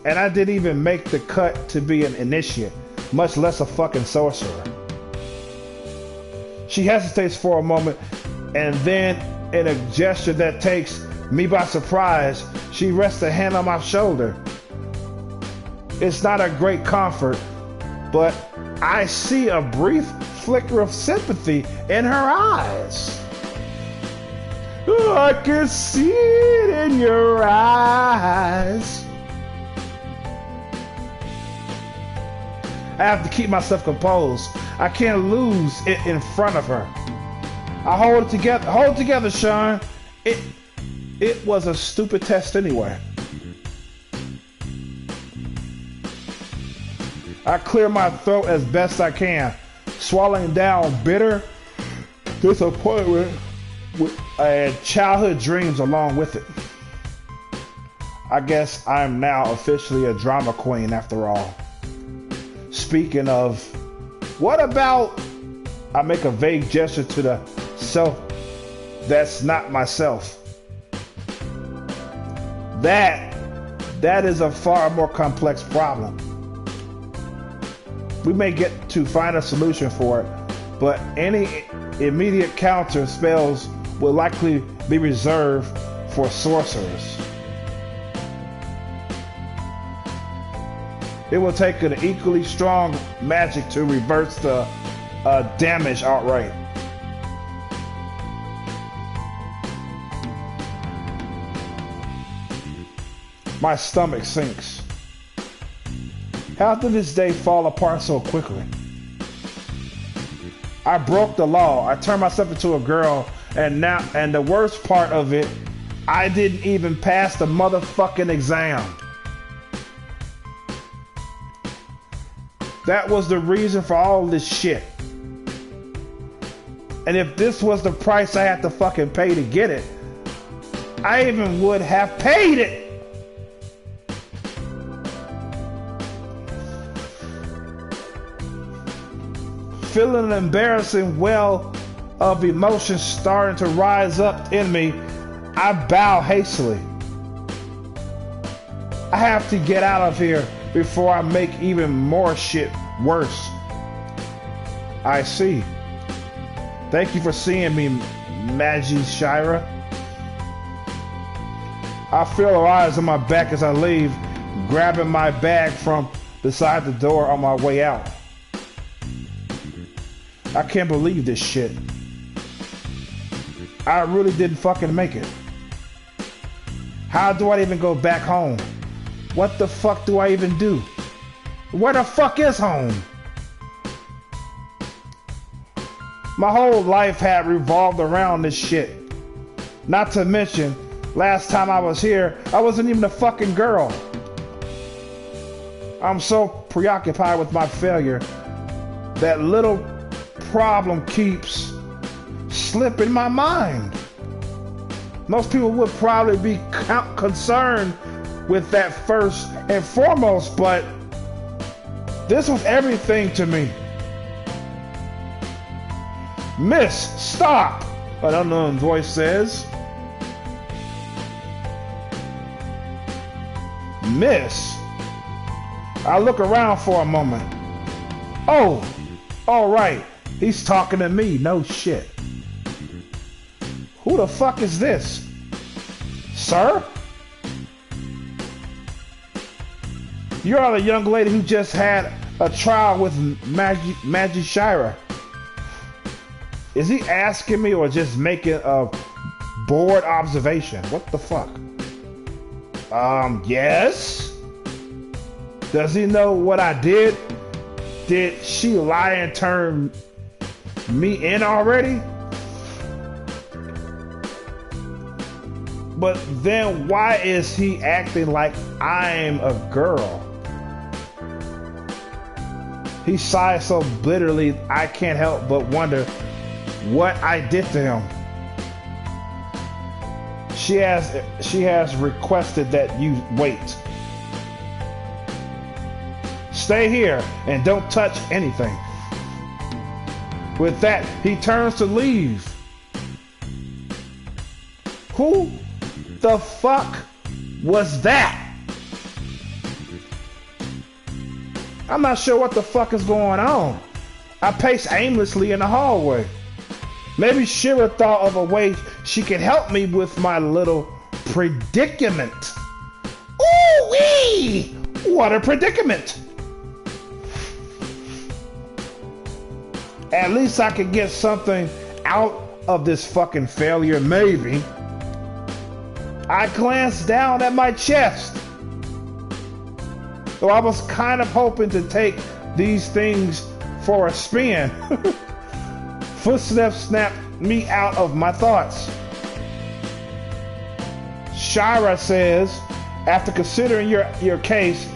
And I didn't even make the cut to be an initiate, much less a fucking sorcerer. She hesitates for a moment, and then in a gesture that takes me by surprise, she rests a hand on my shoulder. It's not a great comfort, but I see a brief flicker of sympathy in her eyes. Oh, I can see it in your eyes. I have to keep myself composed. I can't lose it in front of her. I hold it together. Hold it together, Sean. It was a stupid test anyway. I clear my throat as best I can, swallowing down bitter disappointment and childhood dreams along with it. I guess I'm now officially a drama queen after all. Speaking of, what about I make a vague gesture to the self that's not myself? That is a far more complex problem. We may get to find a solution for it, but any immediate counter spells will likely be reserved for sorcerers. It will take an equally strong magic to reverse the damage outright. My stomach sinks. How did this day fall apart so quickly? I broke the law. I turned myself into a girl, and the worst part of it, I didn't even pass the motherfucking exam. That was the reason for all this shit. And if this was the price I had to fucking pay to get it, I even would have paid it. Feeling an embarrassing well of emotions starting to rise up in me, I bow hastily. I have to get out of here before I make even more shit worse. I see. Thank you for seeing me, Magi Shira. I feel her eyes on my back as I leave, grabbing my bag from beside the door on my way out. I can't believe this shit. I really didn't fucking make it. How do I even go back home? What the fuck do I even do? Where the fuck is home? My whole life had revolved around this shit. Not to mention, last time I was here, I wasn't even a fucking girl. I'm so preoccupied with my failure that little problem keeps slipping my mind. Most people would probably be concerned with that first and foremost, but this was everything to me. Miss, stop! An unknown voice says. Miss? I look around for a moment. Oh, all right. He's talking to me. No shit. Who the fuck is this? Sir? You are the young lady who just had a trial with Magi Shira. Is he asking me or just making a bored observation? What the fuck? Yes? Does he know what I did? Did she lie and turn me in already? But then why is he acting like I'm a girl? He sighs so bitterly I can't help but wonder what I did to him. She has requested that you wait. Stay here and don't touch anything. With that, he turns to leave. Who the fuck was that? I'm not sure what the fuck is going on. I pace aimlessly in the hallway. Maybe Shira thought of a way she could help me with my little predicament. Ooh-wee! What a predicament! At least I could get something out of this fucking failure, maybe. I glanced down at my chest. Though I was kind of hoping to take these things for a spin. Footsteps snapped me out of my thoughts. Shira says, after considering your case,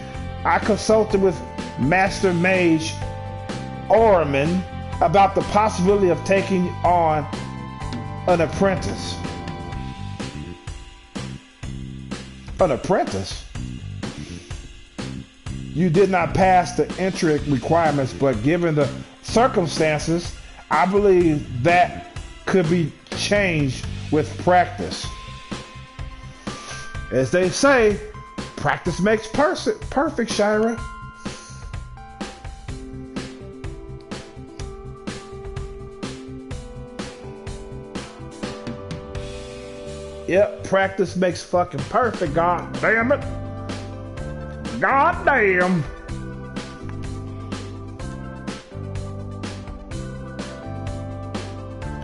I consulted with Master Mage Orman about the possibility of taking on an apprentice. An apprentice? You did not pass the entry requirements, but given the circumstances, I believe that could be changed with practice. As they say, practice makes perfect, Shira. Yep, practice makes fucking perfect, god damn it. God damn.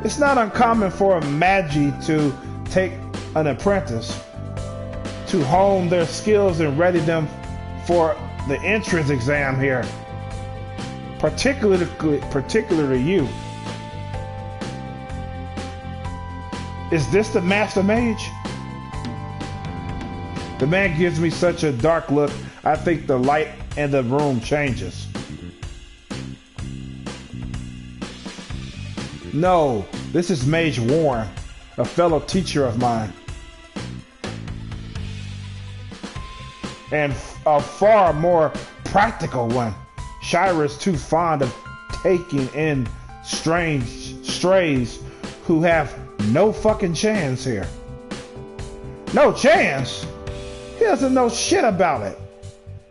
It's not uncommon for a Magi to take an apprentice to hone their skills and ready them for the entrance exam here. Particularly you. Is this the Master Mage? The man gives me such a dark look, I think the light in the room changes. No, this is Mage Warren, a fellow teacher of mine. And a far more practical one. Shira is too fond of taking in strays who have no fucking chance here. No chance? He doesn't know shit about it.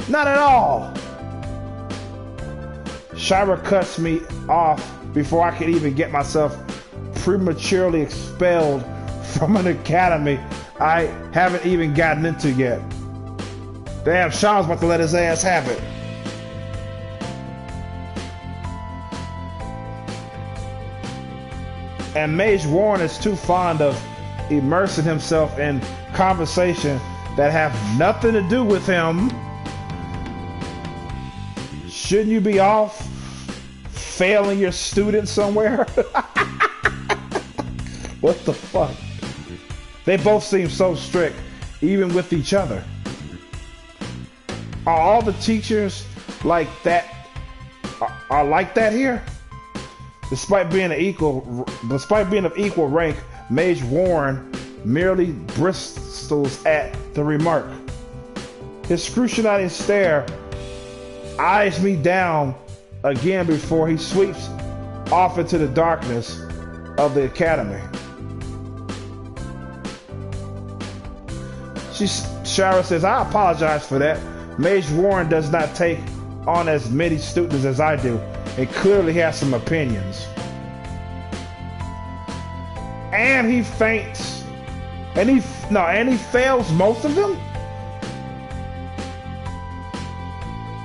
Not at all. Shira cuts me off before I could even get myself prematurely expelled from an academy I haven't even gotten into yet. Damn, Sean's about to let his ass have it. And Mage Warren is too fond of immersing himself in conversation that have nothing to do with him. Shouldn't you be off failing your students somewhere? What the fuck? They both seem so strict, even with each other. Are all the teachers like that? Are like that here? Despite being of equal rank, Mage Warren merely bristles at the remark. His scrutinizing stare eyes me down again before he sweeps off into the darkness of the academy. Shira says, I apologize for that. Mage Warren does not take on as many students as I do, and clearly has some opinions. And he faints. And he fails most of them?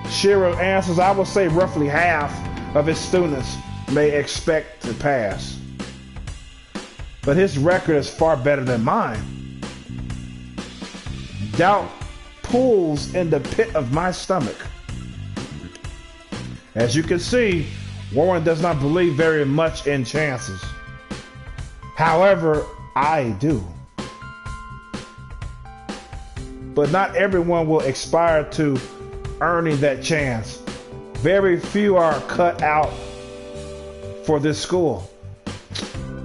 Shira answers, I will say roughly half of his students may expect to pass. But his record is far better than mine. Doubt pulls in the pit of my stomach. As you can see, Warren does not believe very much in chances. However, I do. But not everyone will aspire to earning that chance. Very few are cut out for this school.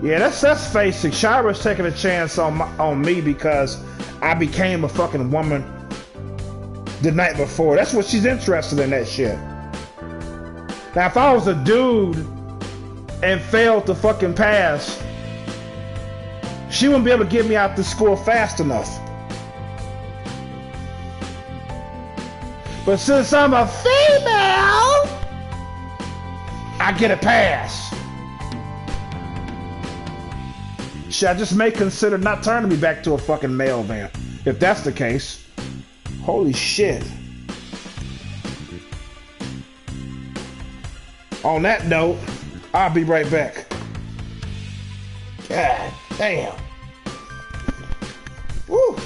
Yeah, let's face it. Shira's taking a chance on me because I became a fucking woman the night before. That's what she's interested in, that shit. Now, if I was a dude and failed to fucking pass, she wouldn't be able to get me out the school fast enough. But since I'm a female, I get a pass. Shit, I just may consider not turning me back to a fucking male then. If that's the case. Holy shit. On that note, I'll be right back. God damn. Woo.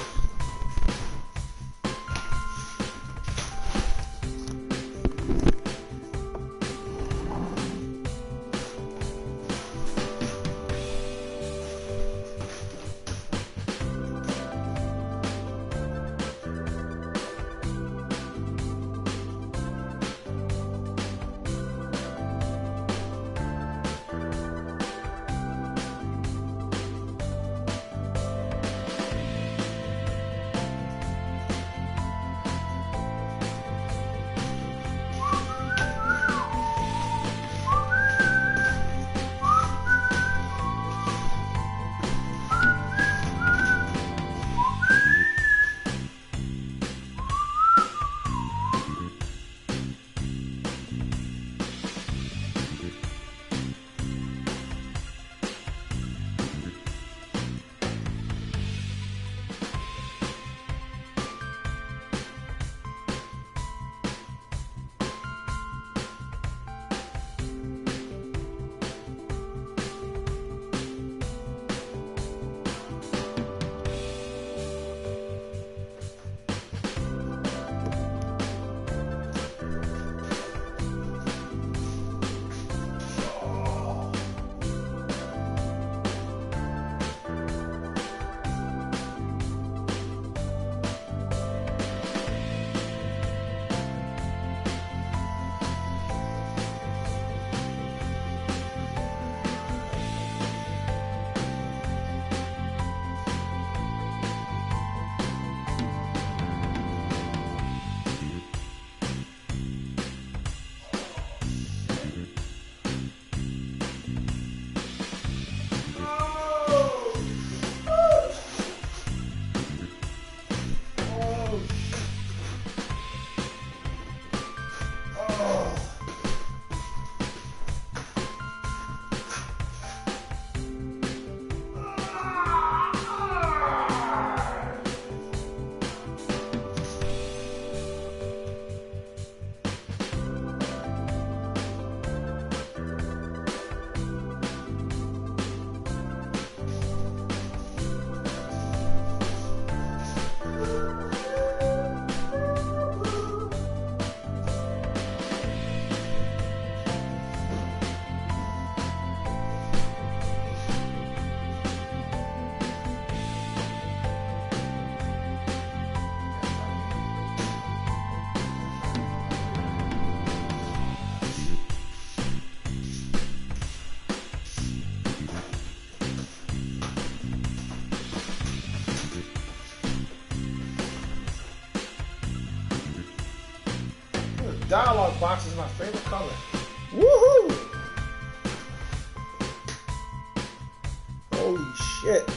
dialogue box is my favorite color. Woohoo! Holy shit.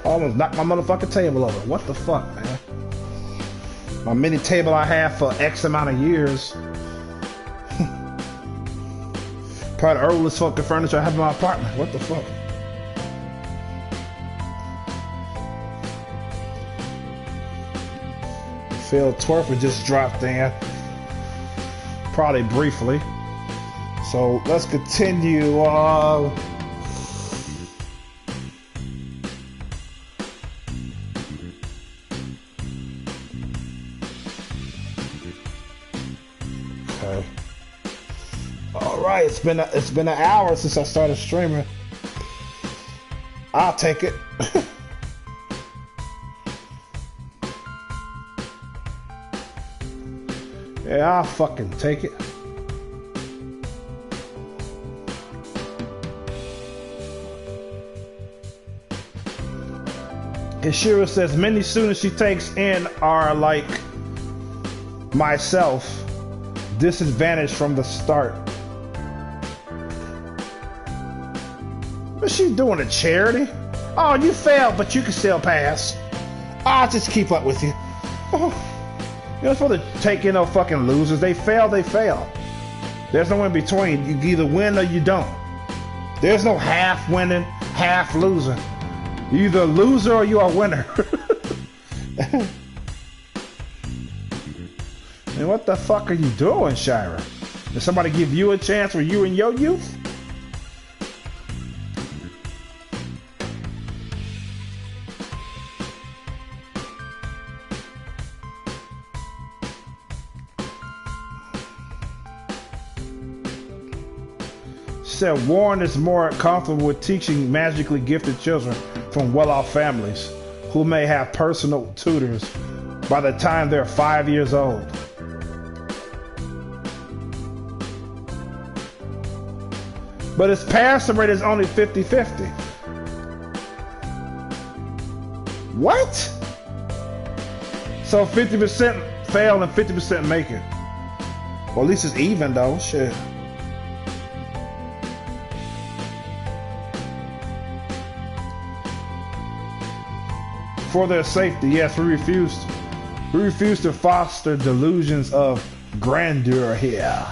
Almost knocked my motherfucking table over. What the fuck, man? My mini table I have for X amount of years. Probably the oldest fucking furniture I have in my apartment. What the fuck? Phil Twerfer just dropped in. Probably briefly. So let's continue. Okay. All right, it's been an hour since I started streaming. I'll take it. Yeah, I'll fucking take it. Kashira says many students she takes in are like myself, disadvantaged from the start. What's she doing, a charity? Oh, you failed, but you can still pass. I'll just keep up with you. You're not supposed to take in no fucking losers. They fail, they fail. There's no in between. You either win or you don't. There's no half winning, half losing. You're either a loser or you're a winner. And what the fuck are you doing, Shira? Did somebody give you a chance for you in your youth? Said Warren is more comfortable with teaching magically gifted children from well-off families who may have personal tutors by the time they're 5 years old. But his passing rate is only 50-50. What? So 50% fail and 50% make it. Well, at least it's even though. Shit. For their safety, yes, we refuse to foster delusions of grandeur here.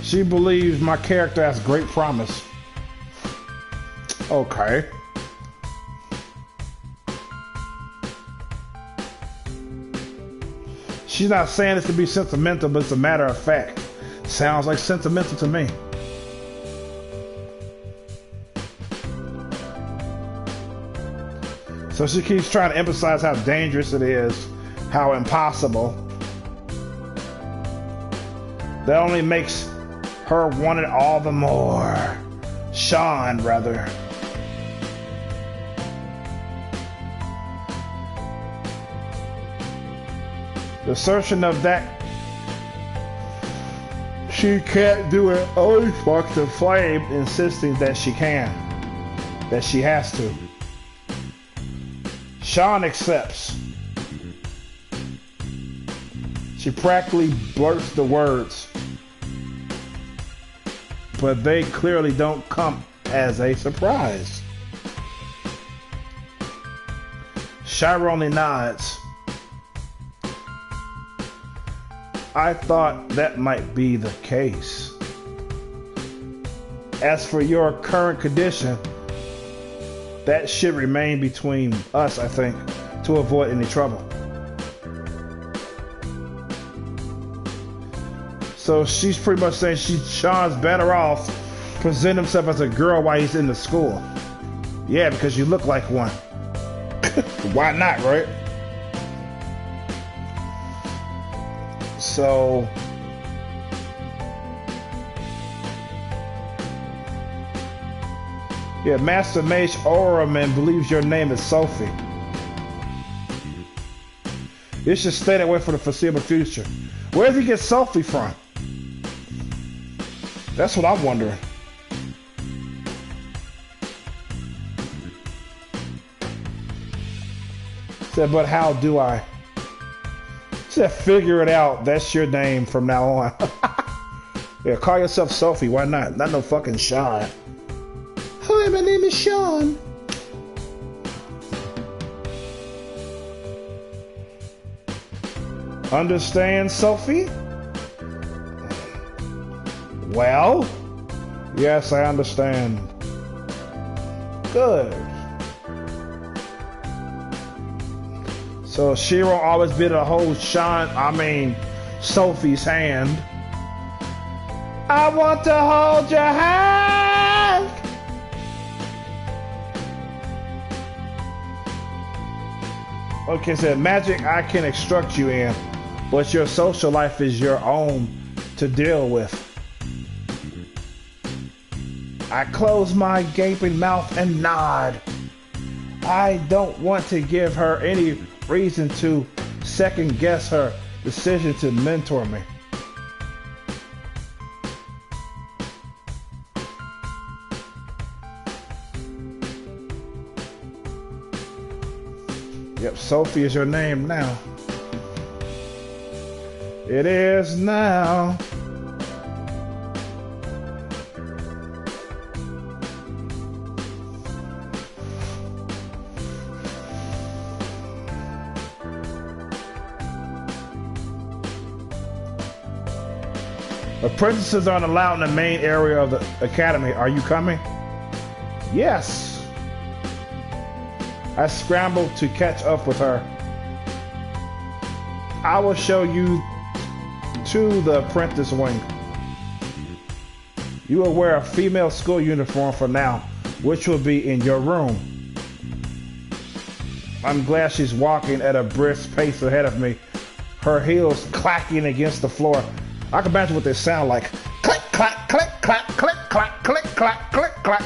She believes my character has great promise. Okay. She's not saying this to be sentimental, but it's a matter of fact. Sounds like sentimental to me. So she keeps trying to emphasize how dangerous it is, how impossible. That only makes her want it all the more. Sean, rather. The assertion of that she can't do it only sparks the flame, insisting that she can, that she has to. Sean accepts. She practically blurts the words, but they clearly don't come as a surprise. Shira only nods. I thought that might be the case. As for your current condition, that should remain between us, I think, to avoid any trouble. So she's pretty much saying Sean's better off present himself as a girl while he's in the school. Yeah, because you look like one. Why not, right? So Yeah, Master Mage Oraman believes your name is Sophie. You should stay that way for the foreseeable future. Where does he get Sophie from? That's what I'm wondering. Said, but how do I? Said, figure it out. That's your name from now on. Yeah, call yourself Sophie. Why not? Not no fucking Sean. Hi, my name is Sean. Understand, Sophie? Well, yes, I understand. Good. So Shiro always been to hold Sophie's hand. I want to hold your hand. Okay, so magic I can instruct you in, but your social life is your own to deal with. I close my gaping mouth and nod. I don't want to give her any reason to second guess her decision to mentor me. Yep, Sophie is your name now. It is now. Apprentices aren't allowed in the main area of the academy. Are you coming? Yes. I scrambled to catch up with her. I will show you to the apprentice wing. You will wear a female school uniform for now, which will be in your room. I'm glad she's walking at a brisk pace ahead of me, her heels clacking against the floor. I can imagine what they sound like. Click, clack, click, clack, click, clack, click, clack, click, clack.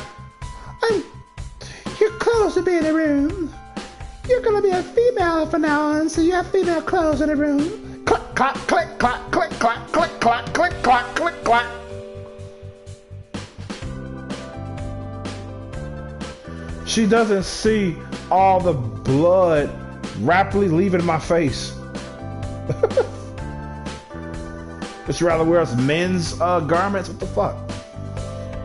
Your clothes will be in the room. You're gonna be a female from now on, so you have female clothes in the room. Click, clack, click, clack, click, clack, click, clack, click, clack, click, clack. She doesn't see all the blood rapidly leaving my face. But you rather wears men's garments? What the fuck?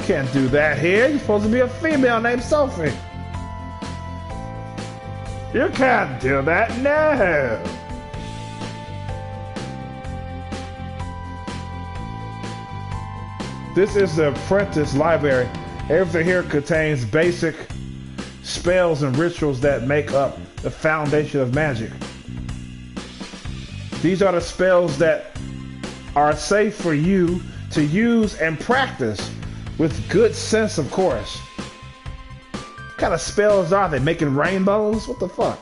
Can't do that here. You're supposed to be a female named Sophie. You can't do that, no. This is the apprentice library. Everything here contains basic spells and rituals that make up the foundation of magic. These are the spells that are safe for you to use and practice with good sense, of course. What kind of spells are they? Making rainbows? What the fuck?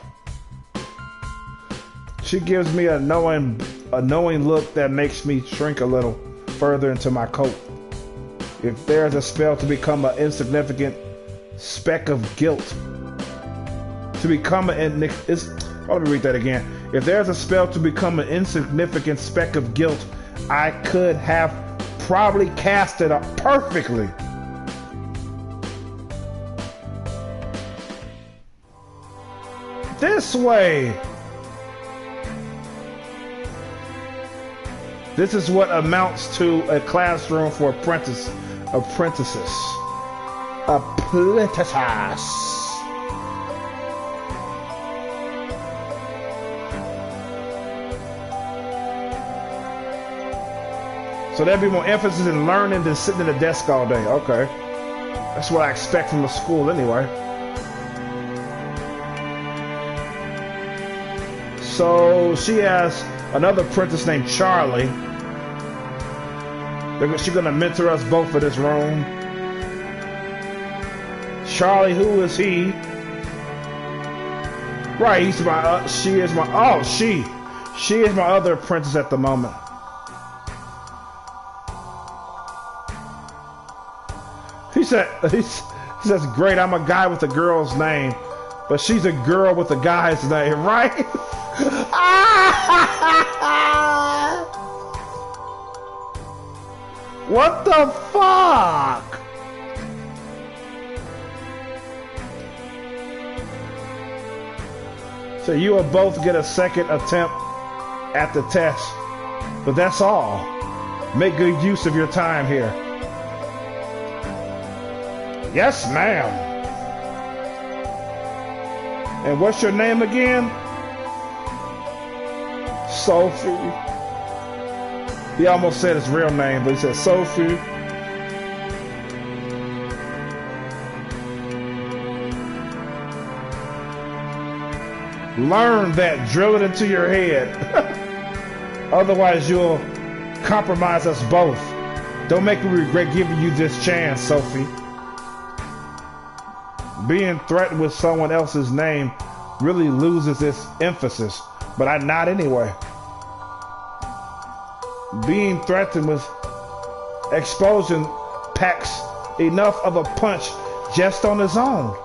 She gives me a knowing look that makes me shrink a little further into my coat. If there's a spell to become an insignificant speck of guilt, let me read that again. If there's a spell to become an insignificant speck of guilt, I could have probably cast it up perfectly. This way. This is what amounts to a classroom for apprentices. Apprentices. So there'd be more emphasis in learning than sitting at a desk all day. Okay. That's what I expect from a school anyway. So she has another apprentice named Charlie. She's gonna mentor us both for this room. Charlie, who is he? Right, he's my, she is my other apprentice at the moment. He He says, great, I'm a guy with a girl's name. But she's a girl with a guy's name, right? What the fuck? So you will both get a second attempt at the test. But that's all. Make good use of your time here. Yes, ma'am. And what's your name again? Sophie. He almost said his real name, but he said Sophie. Learn that. Drill it into your head. Otherwise, you'll compromise us both. Don't make me regret giving you this chance, Sophie. Being threatened with someone else's name really loses its emphasis, but I nod anyway. Being threatened with expulsion packs enough of a punch just on its own.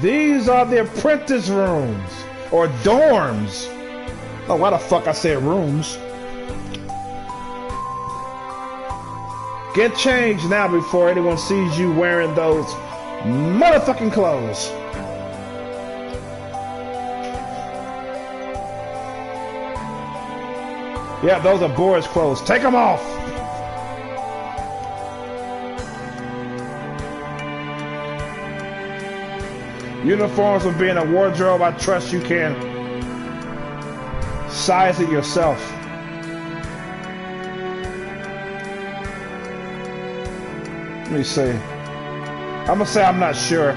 These are the apprentice rooms, or dorms. Oh, why the fuck I said rooms? Get changed now before anyone sees you wearing those motherfucking clothes. Yeah, those are boys' clothes. Take them off. Uniforms from being a wardrobe, I trust you can size it yourself. Let me see. I'm gonna say I'm not sure.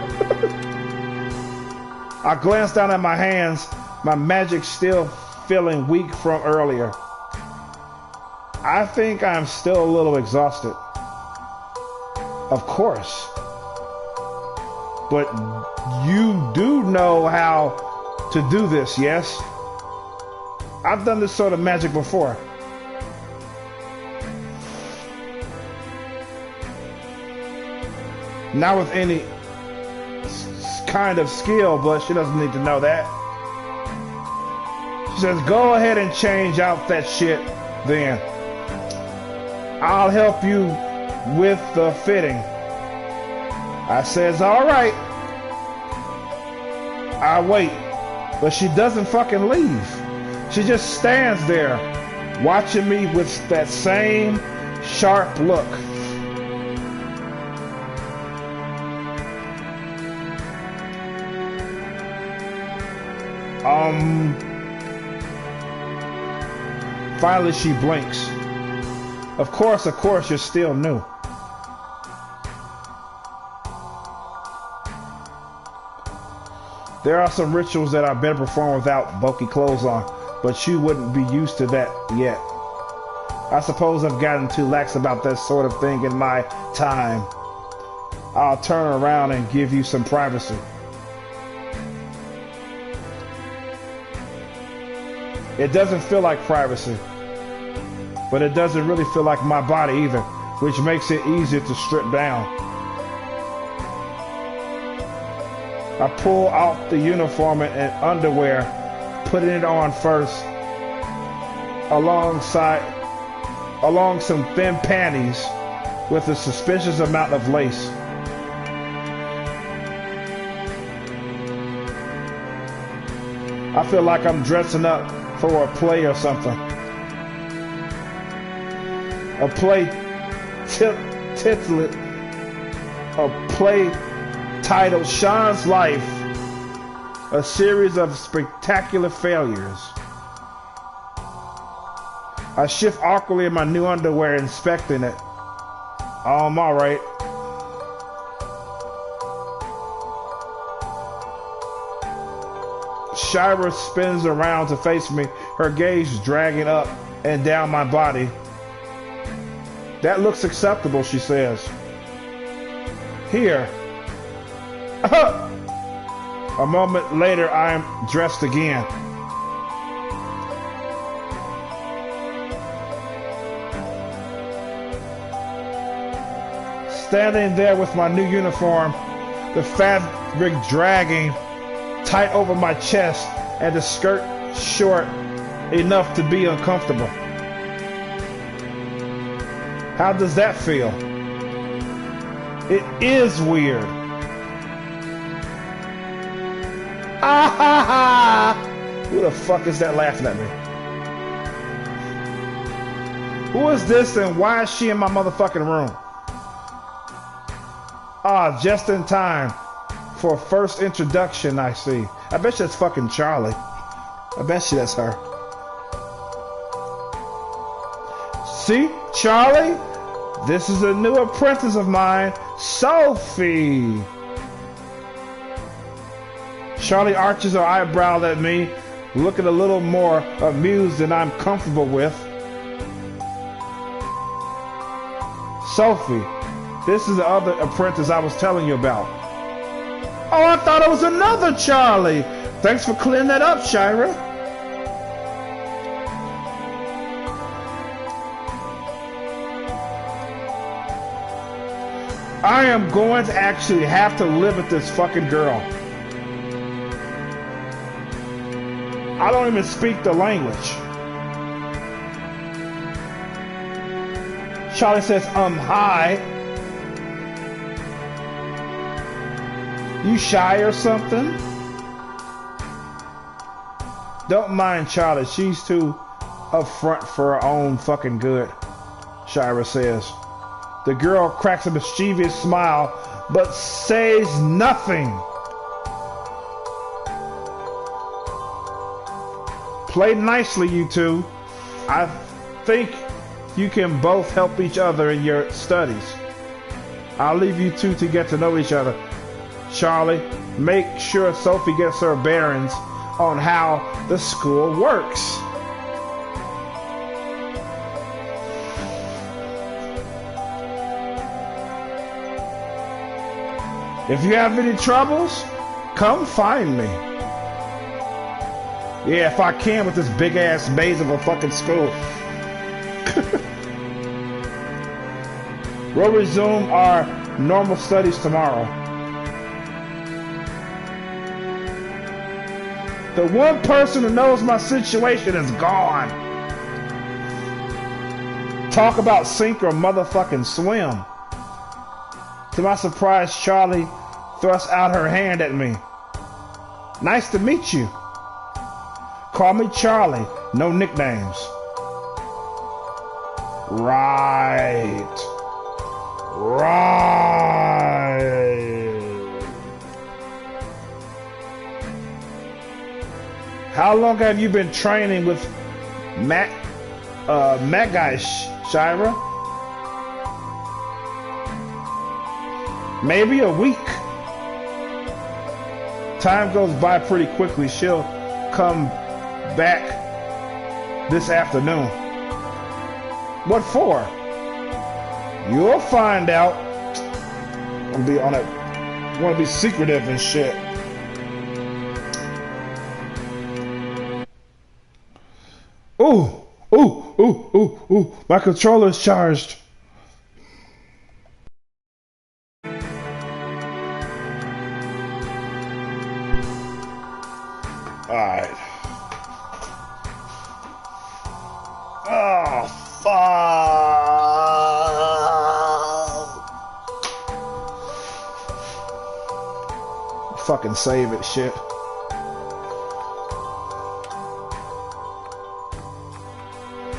I glanced down at my hands, my magic still feeling weak from earlier. I think I'm still a little exhausted. Of course. But you do know how to do this, yes? I've done this sort of magic before. Not with any kind of skill, but she doesn't need to know that. She says, go ahead and change out that shit then. I'll help you with the fitting. I says, all right. I wait, but she doesn't fucking leave. She just stands there, watching me with that same sharp look. Finally she blinks. Of course, you're still new. There are some rituals that are better performed without bulky clothes on, but you wouldn't be used to that yet. I suppose I've gotten too lax about that sort of thing in my time. I'll turn around and give you some privacy. It doesn't feel like privacy, but it doesn't really feel like my body either, which makes it easier to strip down. I pull out the uniform and underwear, putting it on first, along some thin panties with a suspicious amount of lace. I feel like I'm dressing up for a play or something. A play titled Sean's Life, a series of spectacular failures. I shift awkwardly in my new underwear, inspecting it. I'm alright. Shira spins around to face me, her gaze dragging up and down my body. That looks acceptable, she says. Here. A moment later, I am dressed again. standing there with my new uniform, the fabric dragging tight over my chest and the skirt short enough to be uncomfortable. How does that feel? It is weird. Ah ha ha! Who the fuck is that laughing at me? Who is this and why is she in my motherfucking room? Ah, just in time for first introduction, I see. I bet you that's fucking Charlie. I bet you that's her. See, Charlie? This is a new apprentice of mine, Sophie. Charlie arches her eyebrow at me, looking a little more amused than I'm comfortable with. Sophie, this is the other apprentice I was telling you about. Oh, I thought it was another Charlie. Thanks for clearing that up, Shira. I am going to actually have to live with this fucking girl. I don't even speak the language. Charlie says, hi. You shy or something? Don't mind Charlie. She's too upfront for her own fucking good, Shira says. The girl cracks a mischievous smile, but says nothing. Play nicely, you two. I think you can both help each other in your studies. I'll leave you two to get to know each other. Charlie, make sure Sophie gets her bearings on how the school works. If you have any troubles, come find me. Yeah, if I can with this big ass maze of a fucking school. We'll resume our normal studies tomorrow. The one person who knows my situation is gone. Talk about sink or motherfucking swim. To my surprise, Charlie thrusts out her hand at me. Nice to meet you. Call me Charlie, no nicknames. Right. How long have you been training with Magi, Shira? Maybe a week. Time goes by pretty quickly. She'll come back this afternoon. What for? You'll find out. I'm be on it. Want to be secretive and shit. Ooh, ooh, ooh, ooh, ooh! My controller's charged. Alright. Oh, fuck. Fucking save it, shit.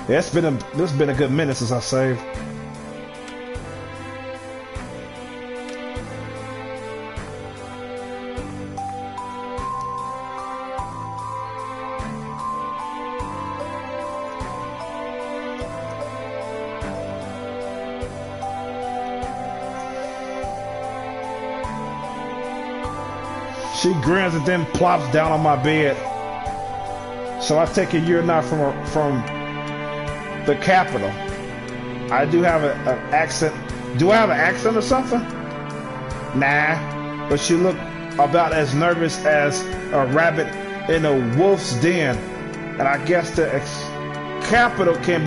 Yeah, it's been a good minute since I saved. She grins and then plops down on my bed. So I take it you're not from the capital. I do have an accent. Do I have an accent or something? Nah, but she looked about as nervous as a rabbit in a wolf's den, and I guess the capital can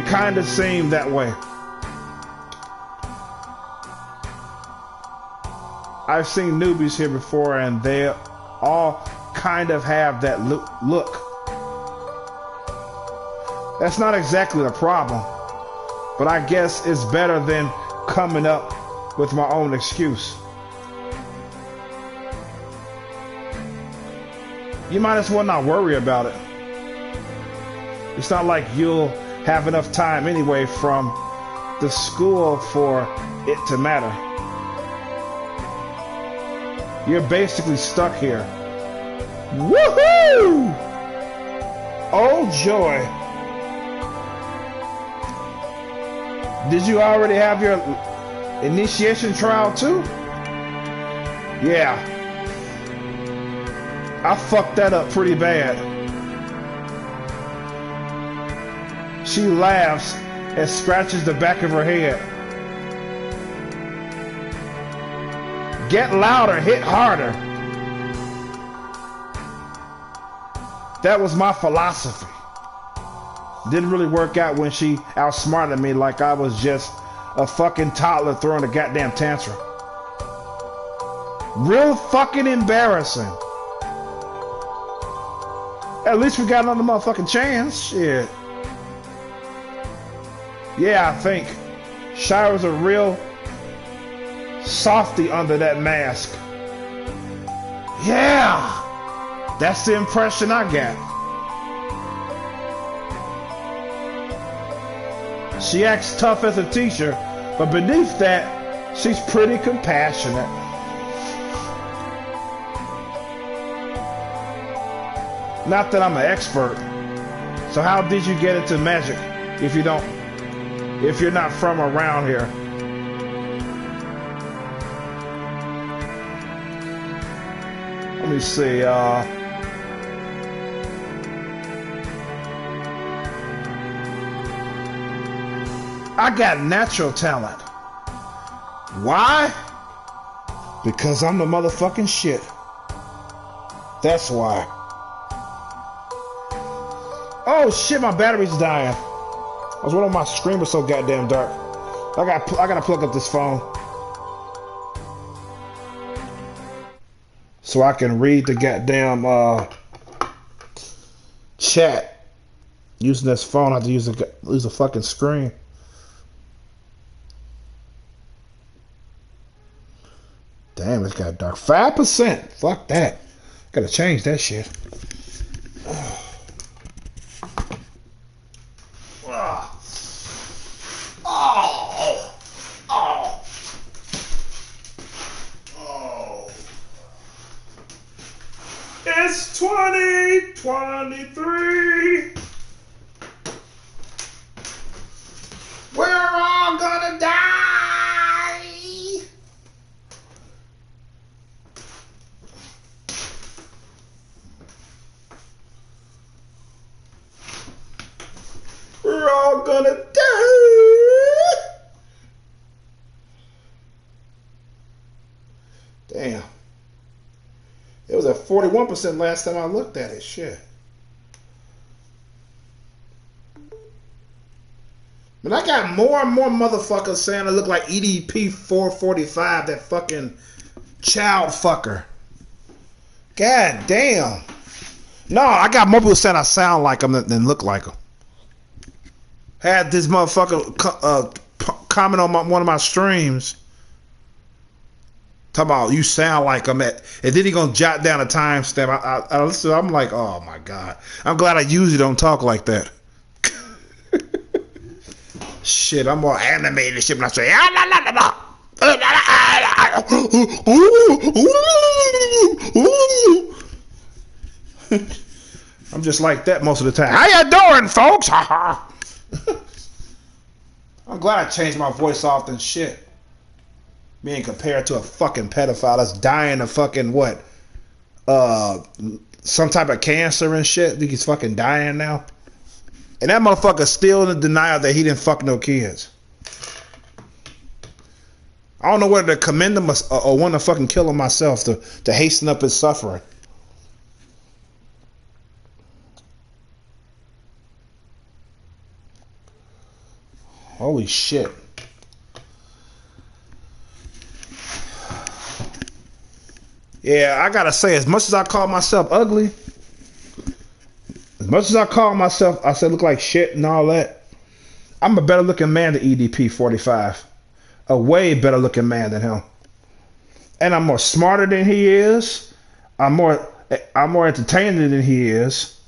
kind of seem that way. I've seen newbies here before, and they all kind of have that look. That's not exactly a problem, but I guess it's better than coming up with my own excuse. You might as well not worry about it. It's not like you'll have enough time anyway from the school for it to matter. You're basically stuck here. Woohoo! Oh joy. Did you already have your initiation trial too? Yeah. I fucked that up pretty bad. She laughs and scratches the back of her head. Get louder, hit harder. That was my philosophy. Didn't really work out when she outsmarted me like I was just a fucking toddler throwing a goddamn tantrum. Real fucking embarrassing. At least we got another motherfucking chance. Shit. Yeah, I think Shira's a real softy under that mask. Yeah! That's the impression I got. She acts tough as a teacher, but beneath that, she's pretty compassionate. Not that I'm an expert. So how did you get into magic if you're not from around here? Let me see, I got natural talent. Why? Because I'm the motherfucking shit. That's why. Oh shit, my battery's dying. I was wondering why my screen was so goddamn dark. I gotta plug up this phone so I can read the goddamn chat. Using this phone, I have to use a fucking screen. Damn, it's got dark. 5%. Fuck that. Gotta change that shit. It's 2023. We're all gonna die. We're all gonna die. Damn. It was at 41% last time I looked at it. Shit. But I got more and more motherfuckers saying I look like EDP 445, that fucking child fucker. God damn. No, I got more people saying I sound like him than look like him. Had this motherfucker comment on one of my streams. Talking about you sound like him and then he gonna jot down a timestamp. I listen, I'm like, oh my god. I'm glad I usually don't talk like that. Shit, I'm more animated shit when I say I'm just like that most of the time. How you doing, folks? I'm glad I changed my voice off than shit. Being compared to a fucking pedophile that's dying of fucking what? Some type of cancer and shit. I think he's fucking dying now. And that motherfucker's still in denial that he didn't fuck no kids. I don't know whether to commend him or want to fucking kill him myself to hasten up his suffering. Holy shit. Yeah, I gotta say, as much as I call myself ugly, as much as I call myself, I said look like shit and all that, I'm a better looking man than EDP 45. A way better looking man than him. And I'm more smarter than he is. I'm more entertaining than he is.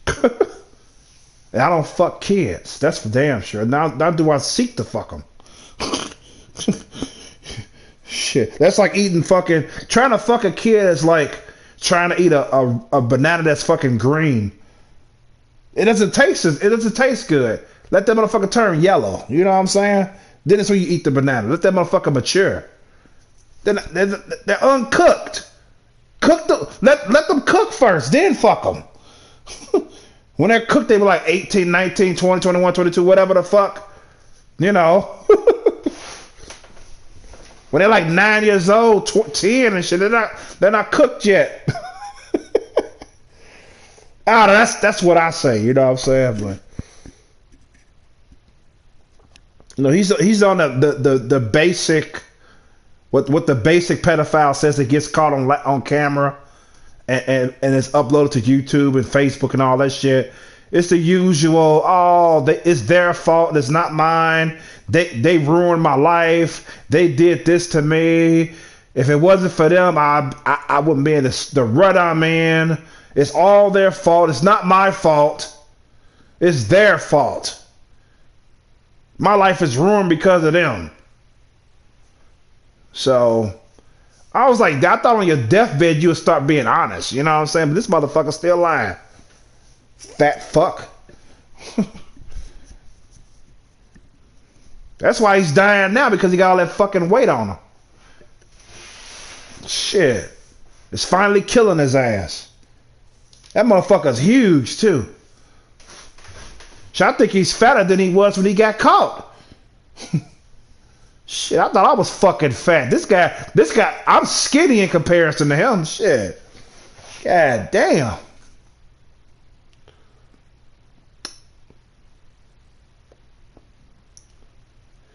And I don't fuck kids. That's for damn sure. Now do I seek to fuck them. Shit. That's like eating fucking... Trying to fuck a kid is like trying to eat a banana that's fucking green. It doesn't taste good. Let that motherfucker turn yellow. You know what I'm saying? Then it's when you eat the banana. Let that motherfucker mature. Then they're uncooked. Let them cook first, then fuck them. When they're cooked, they were like 18, 19, 20, 21, 22, whatever the fuck. You know. When they're like 9 years old, 10 and shit, they're not cooked yet. That's what I say, you know what I'm saying? But you know, he's on the basic what the basic pedophile says that gets caught on camera and it's uploaded to YouTube and Facebook and all that shit. It's the usual. It's their fault. It's not mine. They ruined my life. They did this to me. If it wasn't for them, I wouldn't be in the rut I'm in. It's all their fault. It's not my fault. It's their fault. My life is ruined because of them. So I was like, I thought on your deathbed you would start being honest. You know what I'm saying? But this motherfucker's still lying. Fat fuck. That's why he's dying now, because he got all that fucking weight on him. Shit. It's finally killing his ass. That motherfucker's huge too. I think he's fatter than he was when he got caught. Shit, I thought I was fucking fat. This guy, I'm skinny in comparison to him. Shit. God damn.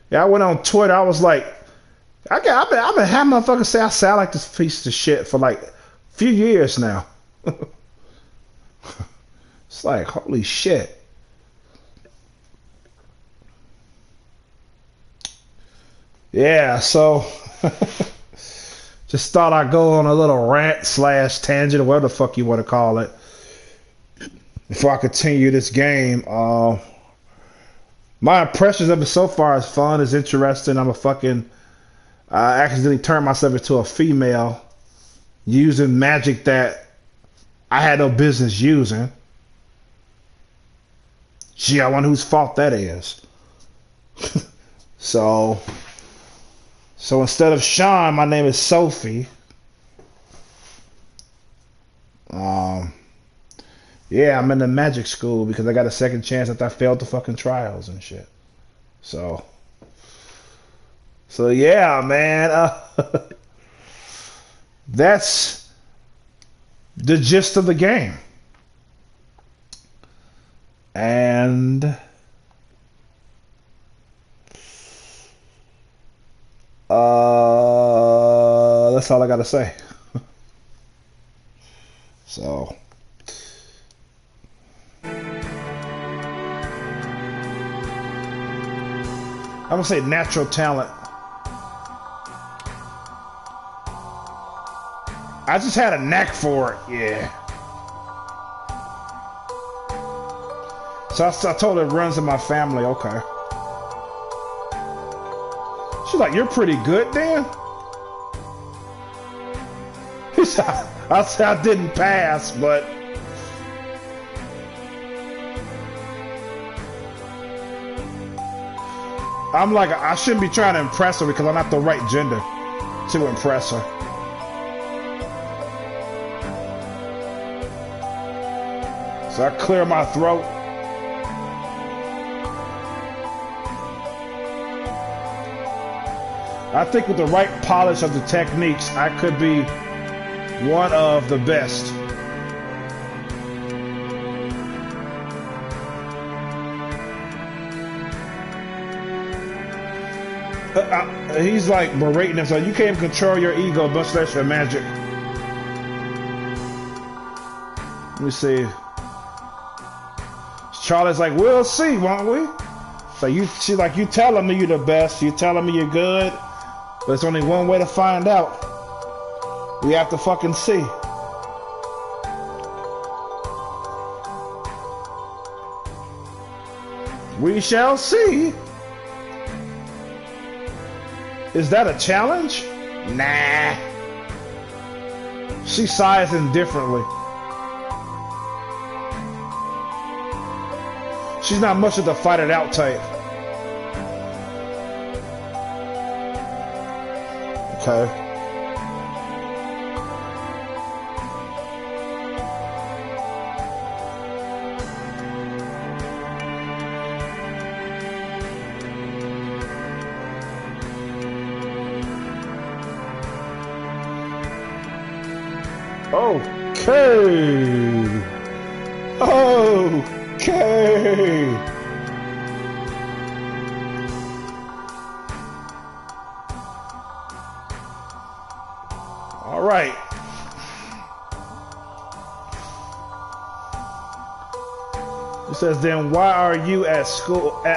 Yeah, I went on Twitter. I was like, I've been having motherfuckers say I sound like this piece of shit for like a few years now. It's like, holy shit. Yeah, so just thought I'd go on a little rant / tangent, or whatever the fuck you want to call it, before I continue this game. My impressions of it so far is fun, is interesting. I accidentally turned myself into a female using magic that I had no business using. Gee, I wonder whose fault that is. So instead of Sean, my name is Sophie. Yeah, I'm in the magic school because I got a second chance after I failed the fucking trials and shit. So yeah, man. That's the gist of the game. And that's all I gotta say. So I'm gonna say natural talent. I just had a knack for it, yeah. So I told her it runs in my family, okay. She's like, you're pretty good, Dan. I said I didn't pass, but I'm like, I shouldn't be trying to impress her because I'm not the right gender to impress her. So I clear my throat. I think with the right polish of the techniques, I could be one of the best. He's like berating him, so you can't control your ego, much less your magic. Let me see. Charlie's like, we'll see, won't we? So she's like, you telling me you're the best, you telling me you're good, but there's only one way to find out. We have to fucking see. We shall see. Is that a challenge? Nah. She sighs indifferently. She's not much of the fight it out type. Okay. Okay. Okay. All right. It says, then why are you at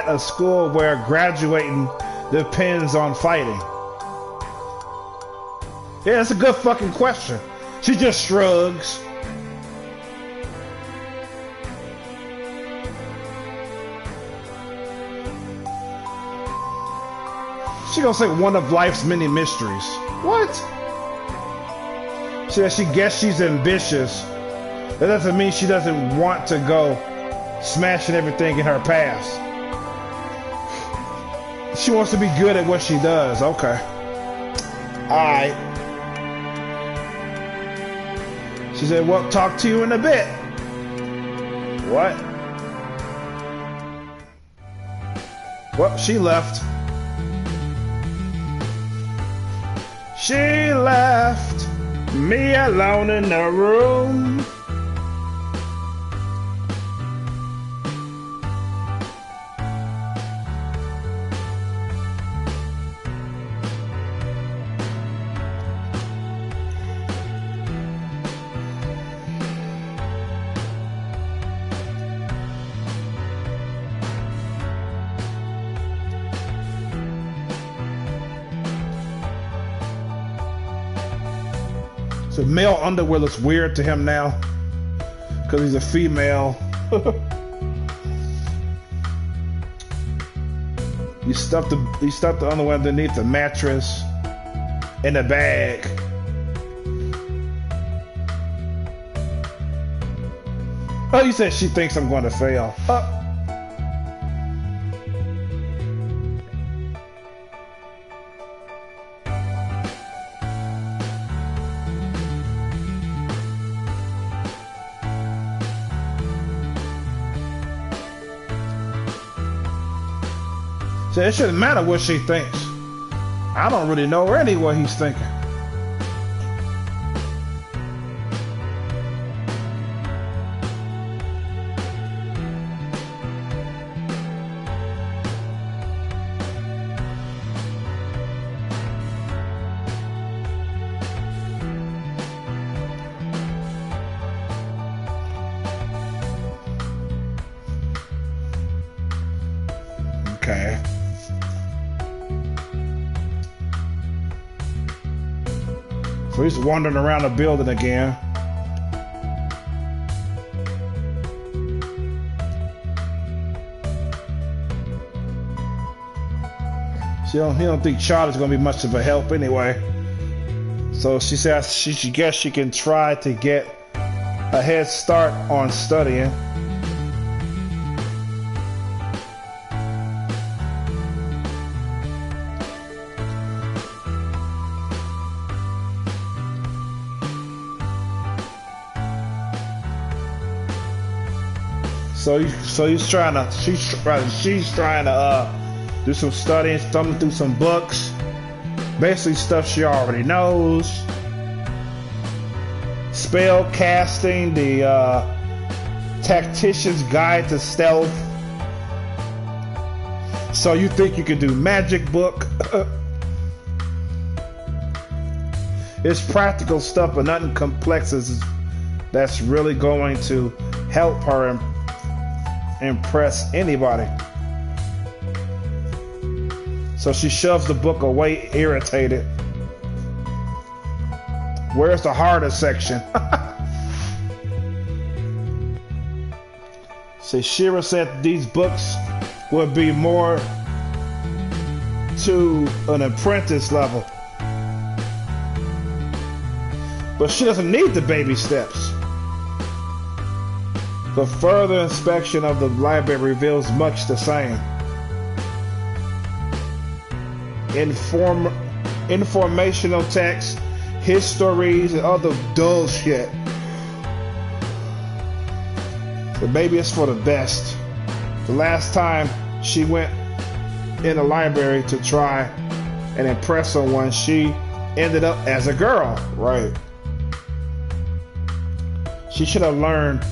a school where graduating depends on fighting? Yeah, that's a good fucking question. She just shrugs. She gonna say one of life's many mysteries. What? She says she guess she's ambitious. That doesn't mean she doesn't want to go smashing everything in her past. She wants to be good at what she does. Okay. Alright. She said, well, talk to you in a bit. What? Well, she left. She left me alone in the room. So male underwear looks weird to him now because he's a female. You stuffed the underwear underneath the mattress in a bag. Oh, you said she thinks I'm going to fail. So it shouldn't matter what she thinks. I don't really know really what he's thinking. Okay. So he's wandering around the building again. He don't think Charlie's gonna be much of a help anyway. So she says she guess she can try to get a head start on studying. So she's trying to do some studying, thumbing through some books, basically stuff she already knows. Spell casting, the Tactician's Guide to Stealth. So you think you could do magic book? It's practical stuff, but nothing complex as that's really going to help her impress anybody. So she shoves the book away, irritated. Where's the harder section? See, Shira said these books would be more to an apprentice level. But she doesn't need the baby steps. The further inspection of the library reveals much the same. Informational text, histories, and other dull shit. But maybe it's for the best. The last time she went in the library to try and impress someone, she ended up as a girl, right? She should have learned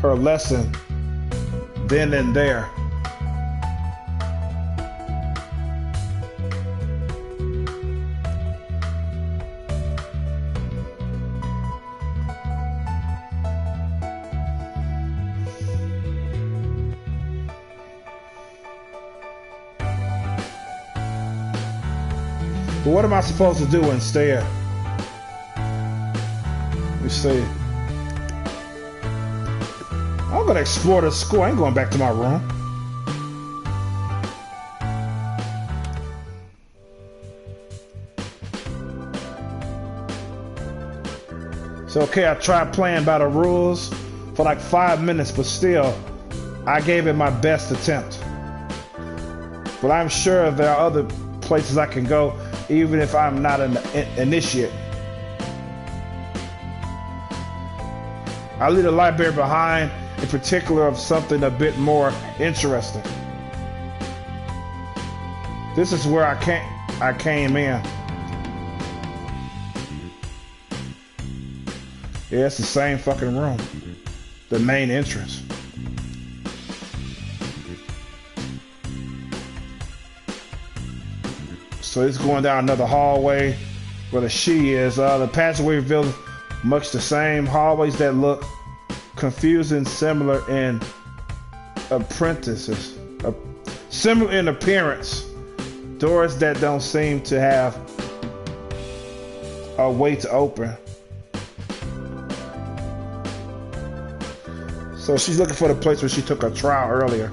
her lesson then and there. But what am I supposed to do instead? Let me see. I'm gonna explore the school. I ain't going back to my room. So okay, I tried playing by the rules for like 5 minutes, but still, I gave it my best attempt. But I'm sure there are other places I can go, even if I'm not an initiate. I leave the library behind, in particular of something a bit more interesting. This is where I came in. Yeah, it's the same fucking room. The main entrance. So it's going down another hallway where the she is. The passageway reveals much the same hallways that look confusing, similar in appearance. Similar in appearance. Doors that don't seem to have a way to open. So she's looking for the place where she took her trial earlier.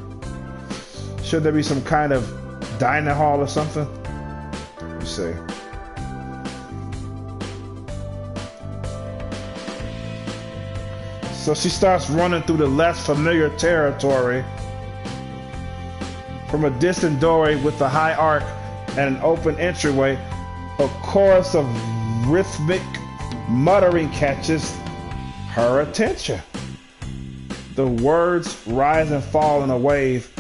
Should there be some kind of dining hall or something? You see. So she starts running through the less familiar territory. From a distant doorway with a high arc and an open entryway, a chorus of rhythmic muttering catches her attention. The words rise and fall in a wave,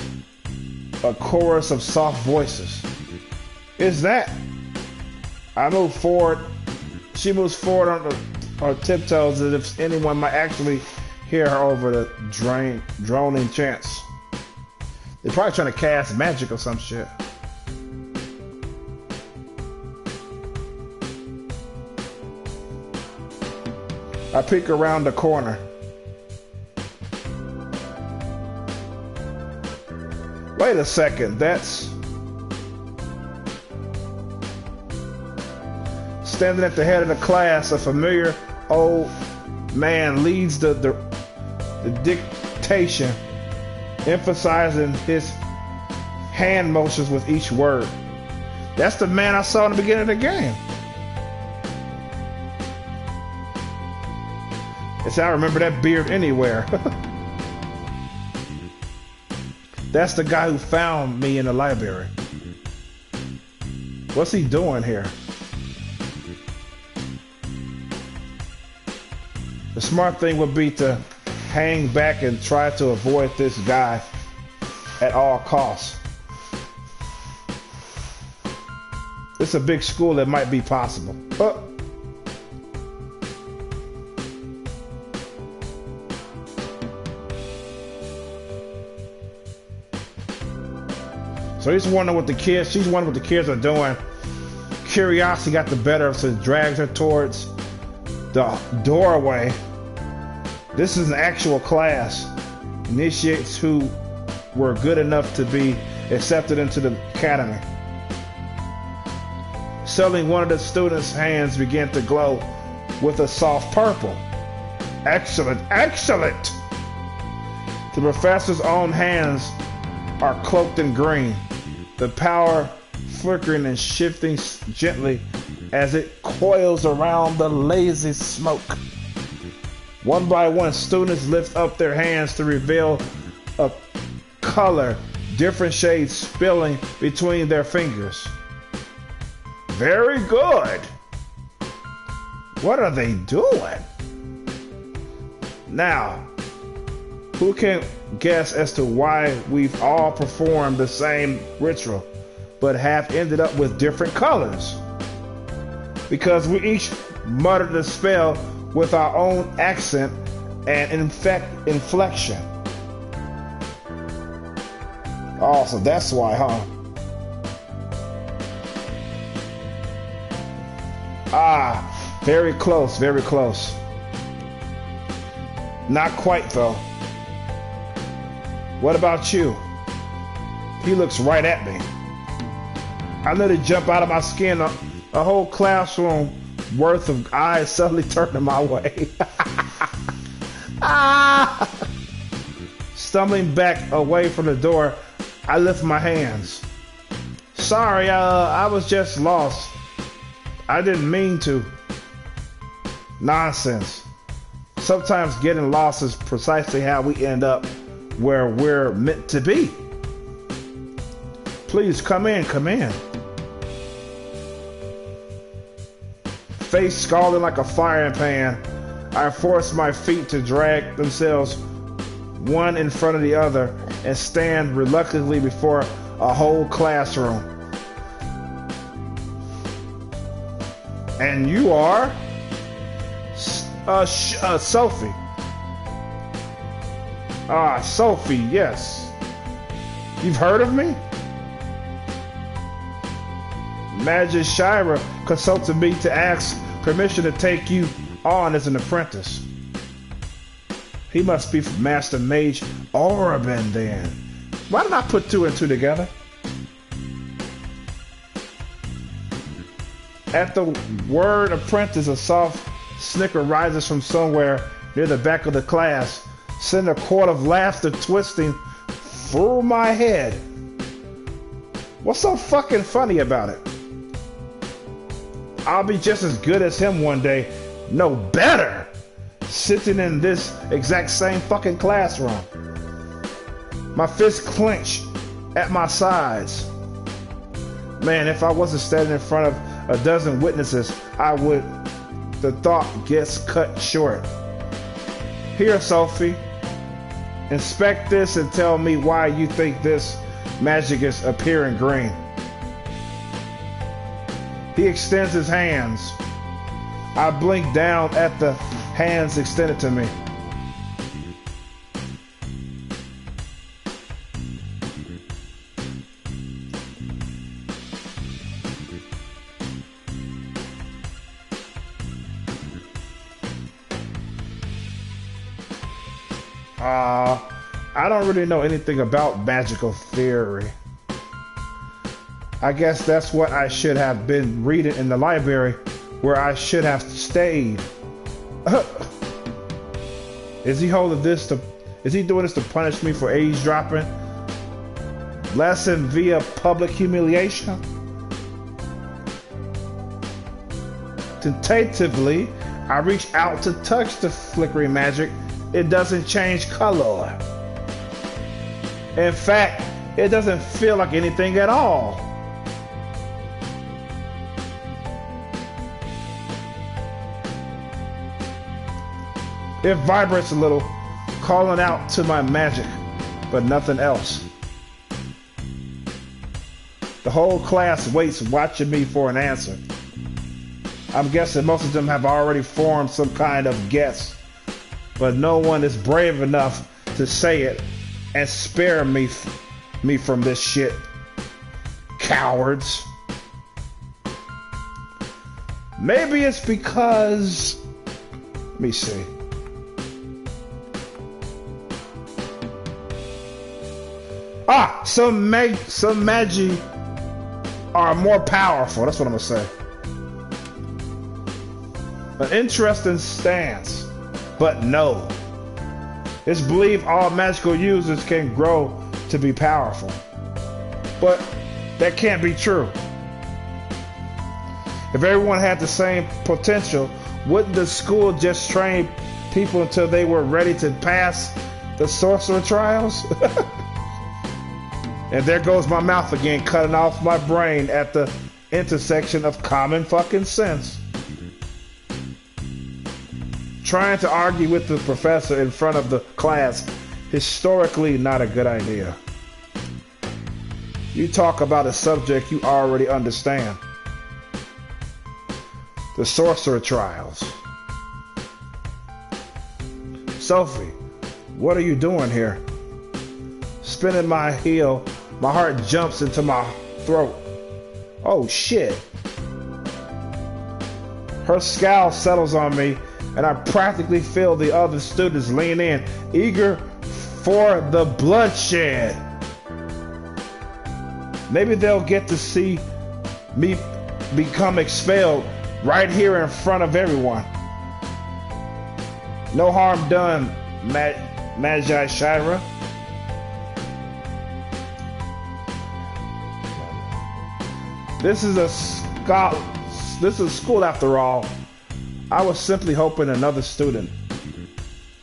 a chorus of soft voices. Is that? I move forward. She moves forward on her tiptoes as if anyone might actually hear her over the droning chants. They're probably trying to cast magic or some shit. I peek around the corner. Wait a second, that's... Standing at the head of the class, a familiar old man leads the dictation, emphasizing his hand motions with each word. That's the man I saw in the beginning of the game. It's I remember that beard anywhere. That's the guy who found me in the library. What's he doing here? The smart thing would be to hang back and try to avoid this guy at all costs. It's a big school, it might be possible. So she's wondering what the kids are doing. Curiosity got the better of her, so it drags her towards The doorway. This is an actual class. Initiates who were good enough to be accepted into the academy. Suddenly, one of the students' hands began to glow with a soft purple. Excellent, excellent! The professor's own hands are cloaked in green, the power flickering and shifting gently as it coils around the lazy smoke. One by one, students lift up their hands to reveal a color, different shades spilling between their fingers. Very good. What are they doing? Now, who can guess as to why we've all performed the same ritual, but have ended up with different colors? Because we each muttered the spell with our own accent and inflection. Oh, so that's why, huh? Ah, very close, very close. Not quite, though. What about you? He looks right at me. I let it jump out of my skin. A whole classroom worth of eyes suddenly turning my way. Ah! Stumbling back away from the door, I lift my hands. Sorry, I was just lost. I didn't mean to. Nonsense. Sometimes getting lost is precisely how we end up where we're meant to be. Please come in, come in. Face scalding like a frying pan, I force my feet to drag themselves one in front of the other and stand reluctantly before a whole classroom. And you are? Sophie. Ah, Sophie, yes. You've heard of me? Magi Shira consulted me to ask permission to take you on as an apprentice. He must be from Master Mage Orabin then. Why did I put two and two together? At the word apprentice, a soft snicker rises from somewhere near the back of the class, sending a chord of laughter twisting through my head. What's so fucking funny about it? I'll be just as good as him one day, no better, sitting in this exact same fucking classroom. My fists clench at my sides. Man, if I wasn't standing in front of a dozen witnesses, I would. The thought gets cut short. Here, Sophie, inspect this and tell me why you think this magic is appearing green. He extends his hands. I blink down at the hands extended to me. I don't really know anything about magical theory. I guess that's what I should have been reading in the library, where I should have stayed. Is he doing this to punish me for eavesdropping? Lesson via public humiliation? Tentatively, I reach out to touch the flickering magic. It doesn't change color. In fact, it doesn't feel like anything at all. It vibrates a little, calling out to my magic, but nothing else. The whole class waits watching me for an answer. I'm guessing most of them have already formed some kind of guess, but no one is brave enough to say it and spare me from this shit. Cowards. Maybe it's because me see. Some Magi are more powerful. That's what I'm gonna say. An interesting stance, but no. It's believed all magical users can grow to be powerful, but that can't be true. If everyone had the same potential, wouldn't the school just train people until they were ready to pass the sorcerer trials? And there goes my mouth again, cutting off my brain at the intersection of common fucking sense. Trying to argue with the professor in front of the class, historically not a good idea. You talk about a subject you already understand. The sorcerer trials. Sophie, what are you doing here? Spinning my heel, my heart jumps into my throat. Oh shit. Her scowl settles on me, and I practically feel the other students lean in, eager for the bloodshed. Maybe they'll get to see me become expelled right here in front of everyone. No harm done, Magi Shira. This is school after all. I was simply helping another student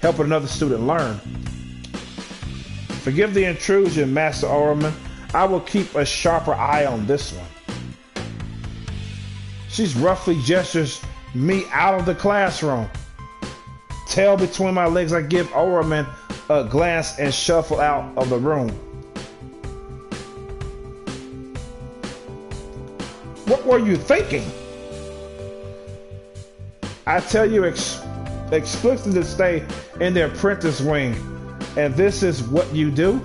learn. Forgive the intrusion, Master Orman. I will keep a sharper eye on this one. She's roughly gestures me out of the classroom. Tail between my legs, I give Orman a glance and shuffle out of the room. What were you thinking? I tell you explicitly to stay in the apprentice wing, and this is what you do?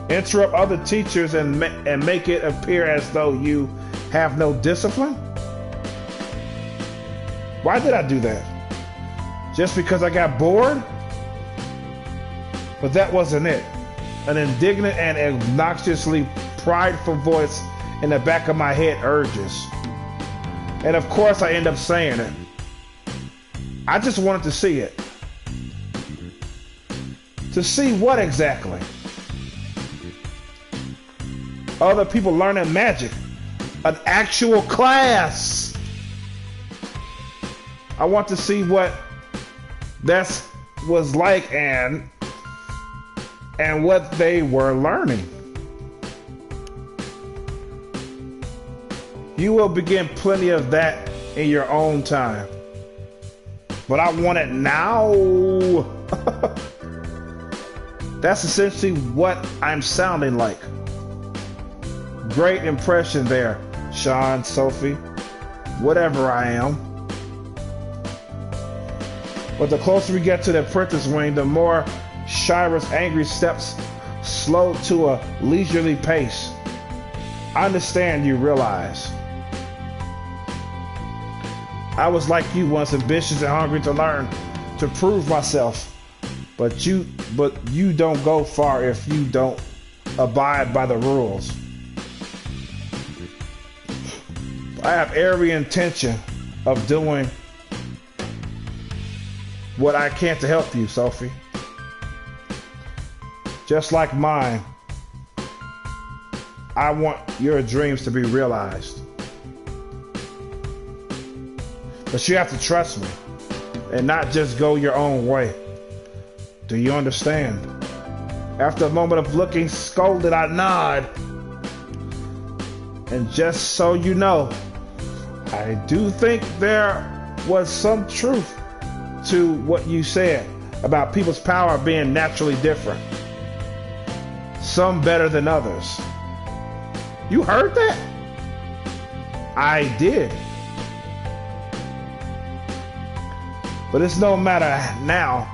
Interrupt other teachers and make it appear as though you have no discipline? Why did I do that? Just because I got bored? But that wasn't it. An indignant and obnoxiously prideful voice in the back of my head urges. And of course I end up saying it. I just wanted to see it. To see what exactly? Other people learning magic. An actual class. I want to see what that was like and what they were learning. You will begin plenty of that in your own time. But I want it now. That's essentially what I'm sounding like. Great impression there, Sean, Sophie, whatever I am. But the closer we get to the apprentice wing, the more Shira's angry steps slow to a leisurely pace. I understand, you realize. I was like you once, ambitious and hungry to learn, to prove myself. But you don't go far if you don't abide by the rules. I have every intention of doing what I can to help you, Sophie. Just like mine, I want your dreams to be realized. But you have to trust me and not just go your own way. Do you understand? After a moment of looking scolded, I nod. And just so you know, I do think there was some truth to what you said about people's power being naturally different. Some better than others. You heard that? I did. But it's no matter now.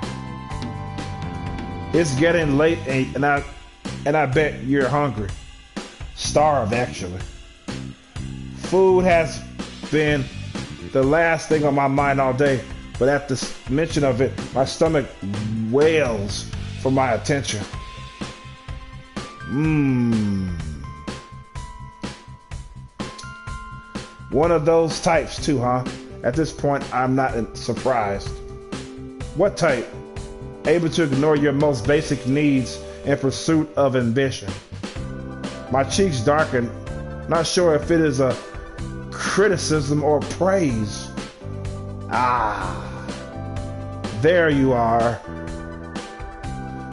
It's getting late and I bet you're hungry. Starved, actually. Food has been the last thing on my mind all day, but at the mention of it, my stomach wails for my attention. One of those types too, huh? At this point, I'm not surprised. What type? Able to ignore your most basic needs in pursuit of ambition. My cheeks darken, not sure if it is a criticism or praise. Ah, there you are.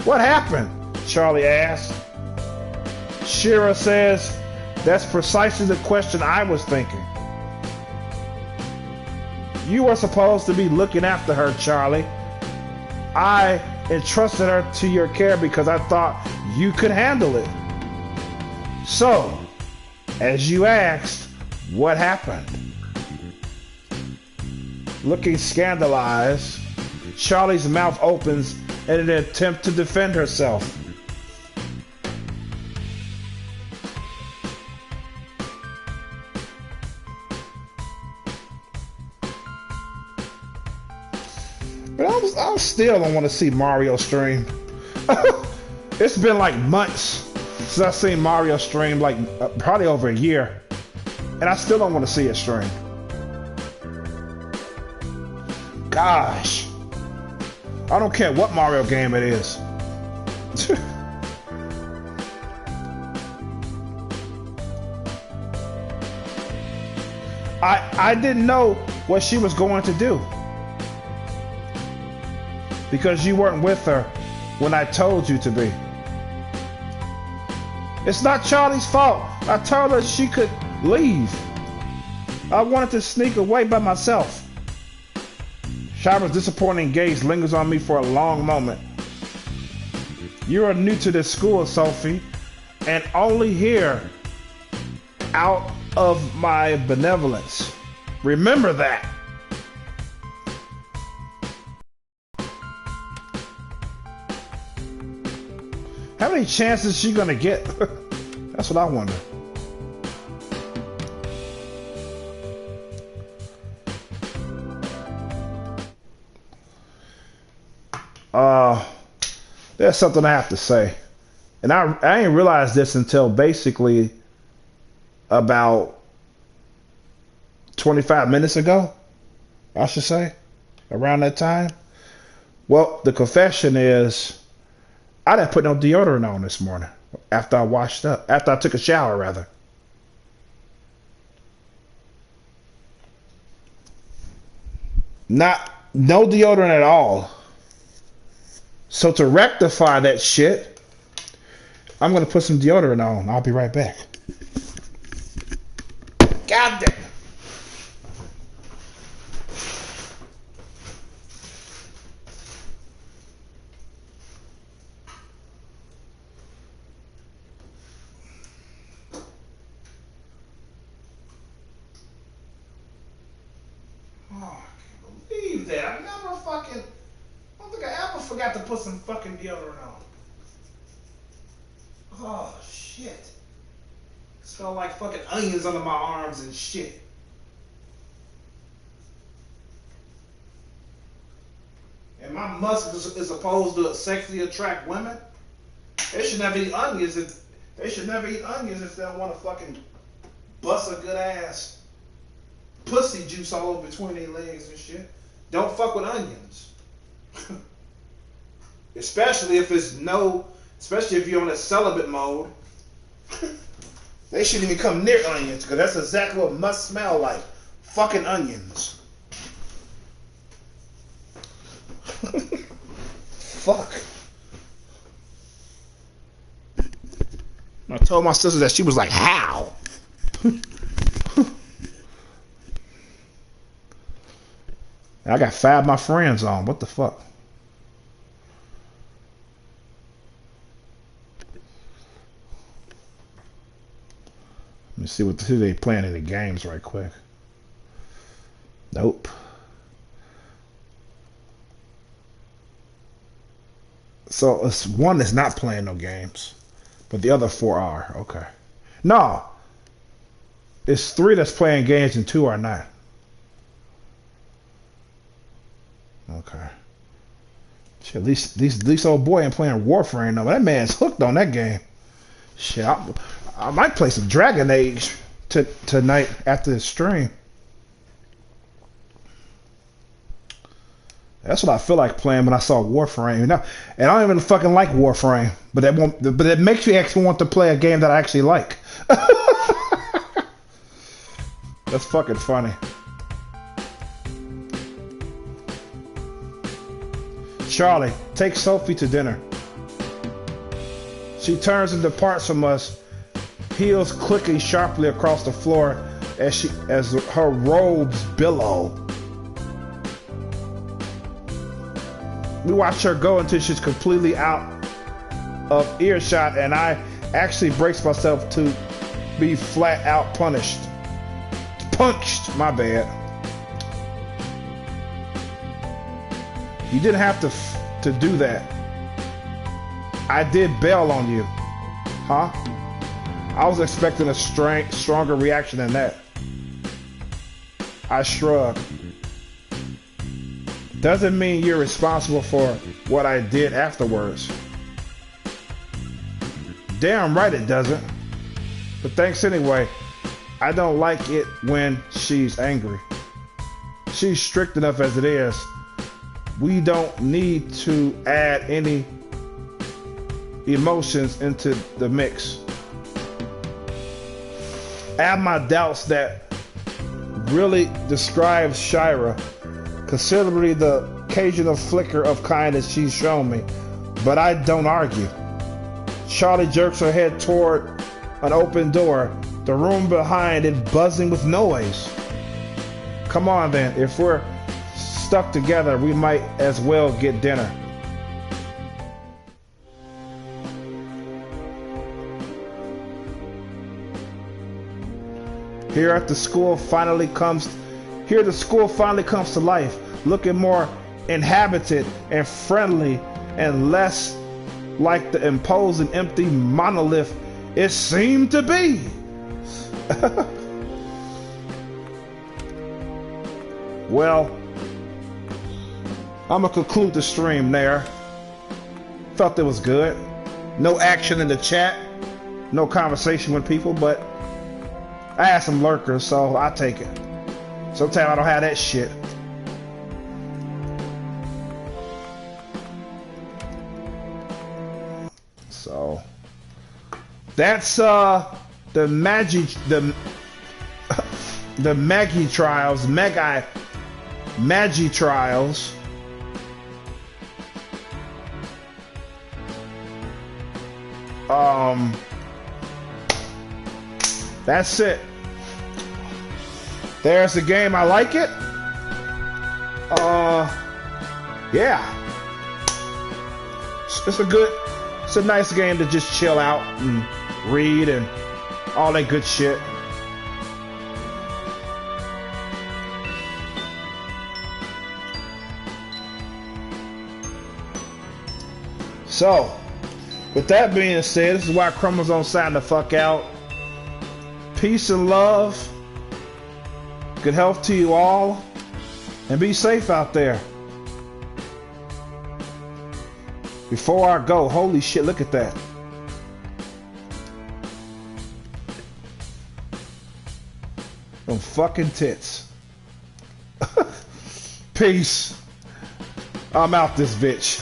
What happened? Charlie asked. Shira says, that's precisely the question I was thinking. You were supposed to be looking after her, Charlie. I entrusted her to your care because I thought you could handle it. So, as you asked, what happened? Looking scandalized, Charlie's mouth opens in an attempt to defend herself. But I still don't want to see Mario stream. It's been like months since I've seen Mario stream, like probably over a year. And I still don't want to see it stream. Gosh. I don't care what Mario game it is. I didn't know what she was going to do. Because you weren't with her when I told you to be. It's not Charlie's fault. I told her she could leave. I wanted to sneak away by myself. Shira's disappointing gaze lingers on me for a long moment. You are new to this school, Sophie, and only here out of my benevolence. Remember that. How many chances is she gonna get? That's what I wonder. There's something I have to say. And I didn't realize this until basically about 25 minutes ago, I should say, around that time. Well, the confession is I didn't put no deodorant on this morning after I washed up, after I took a shower, rather. No deodorant at all. So to rectify that shit, I'm going to put some deodorant on. I'll be right back. God damn. That. I never fucking, I don't think I ever forgot to put some fucking deodorant on. Oh shit. Smell like fucking onions under my arms and shit. And my musk is supposed to sexually attract women. They should never eat onions if they don't want to fucking bust a good ass pussy juice all over between their legs and shit. Don't fuck with onions. Especially if you're on a celibate mode. They shouldn't even come near onions, because that's exactly what must smell like. Fucking onions. Fuck. I told my sister that, she was like, how? I got 5 of my friends on. What the fuck? Let me see who they playing in the games right quick. Nope. So it's one that's not playing no games, but the other 4 are. Okay. No. It's 3 that's playing games and 2 are not. Okay. Shit, at least old boy ain't playing Warframe though. That man's hooked on that game. Shit, I might play some Dragon Age tonight after the stream. That's what I feel like playing when I saw Warframe. And I don't even fucking like Warframe, but it makes me actually want to play a game that I actually like. That's fucking funny. Charlie, take Sophie to dinner. She turns and departs from us, heels clicking sharply across the floor as her robes billow. We watch her go until she's completely out of earshot, and I actually brace myself to be flat out punched, my bad. You didn't have to do that. I did bail on you. Huh? I was expecting a stronger reaction than that. I shrugged. Doesn't mean you're responsible for what I did afterwards. Damn right it doesn't. But thanks anyway. I don't like it when she's angry. She's strict enough as it is. We don't need to add any emotions into the mix. I have my doubts that really describes Shira, considerably the occasional flicker of kindness she's shown me, but I don't argue. Charlie jerks her head toward an open door, the room behind it buzzing with noise. Come on then, if we're stuck together, we might as well get dinner. Here the school finally comes to life, looking more inhabited and friendly and less like the imposing empty monolith it seemed to be. Well, I'm gonna conclude the stream there. Felt it was good. No action in the chat, no conversation with people, but I had some lurkers, so I take it. Sometimes I don't have that shit. So that's the Magi trials, Magi trials. That's it. There's the game. I like it. Yeah. It's a nice game to just chill out and read and all that good shit. So, with that being said, this is why Chromosome's signing the fuck out. Peace and love. Good health to you all. And be safe out there. Before I go, holy shit, look at that. Them fucking tits. Peace. I'm out this bitch.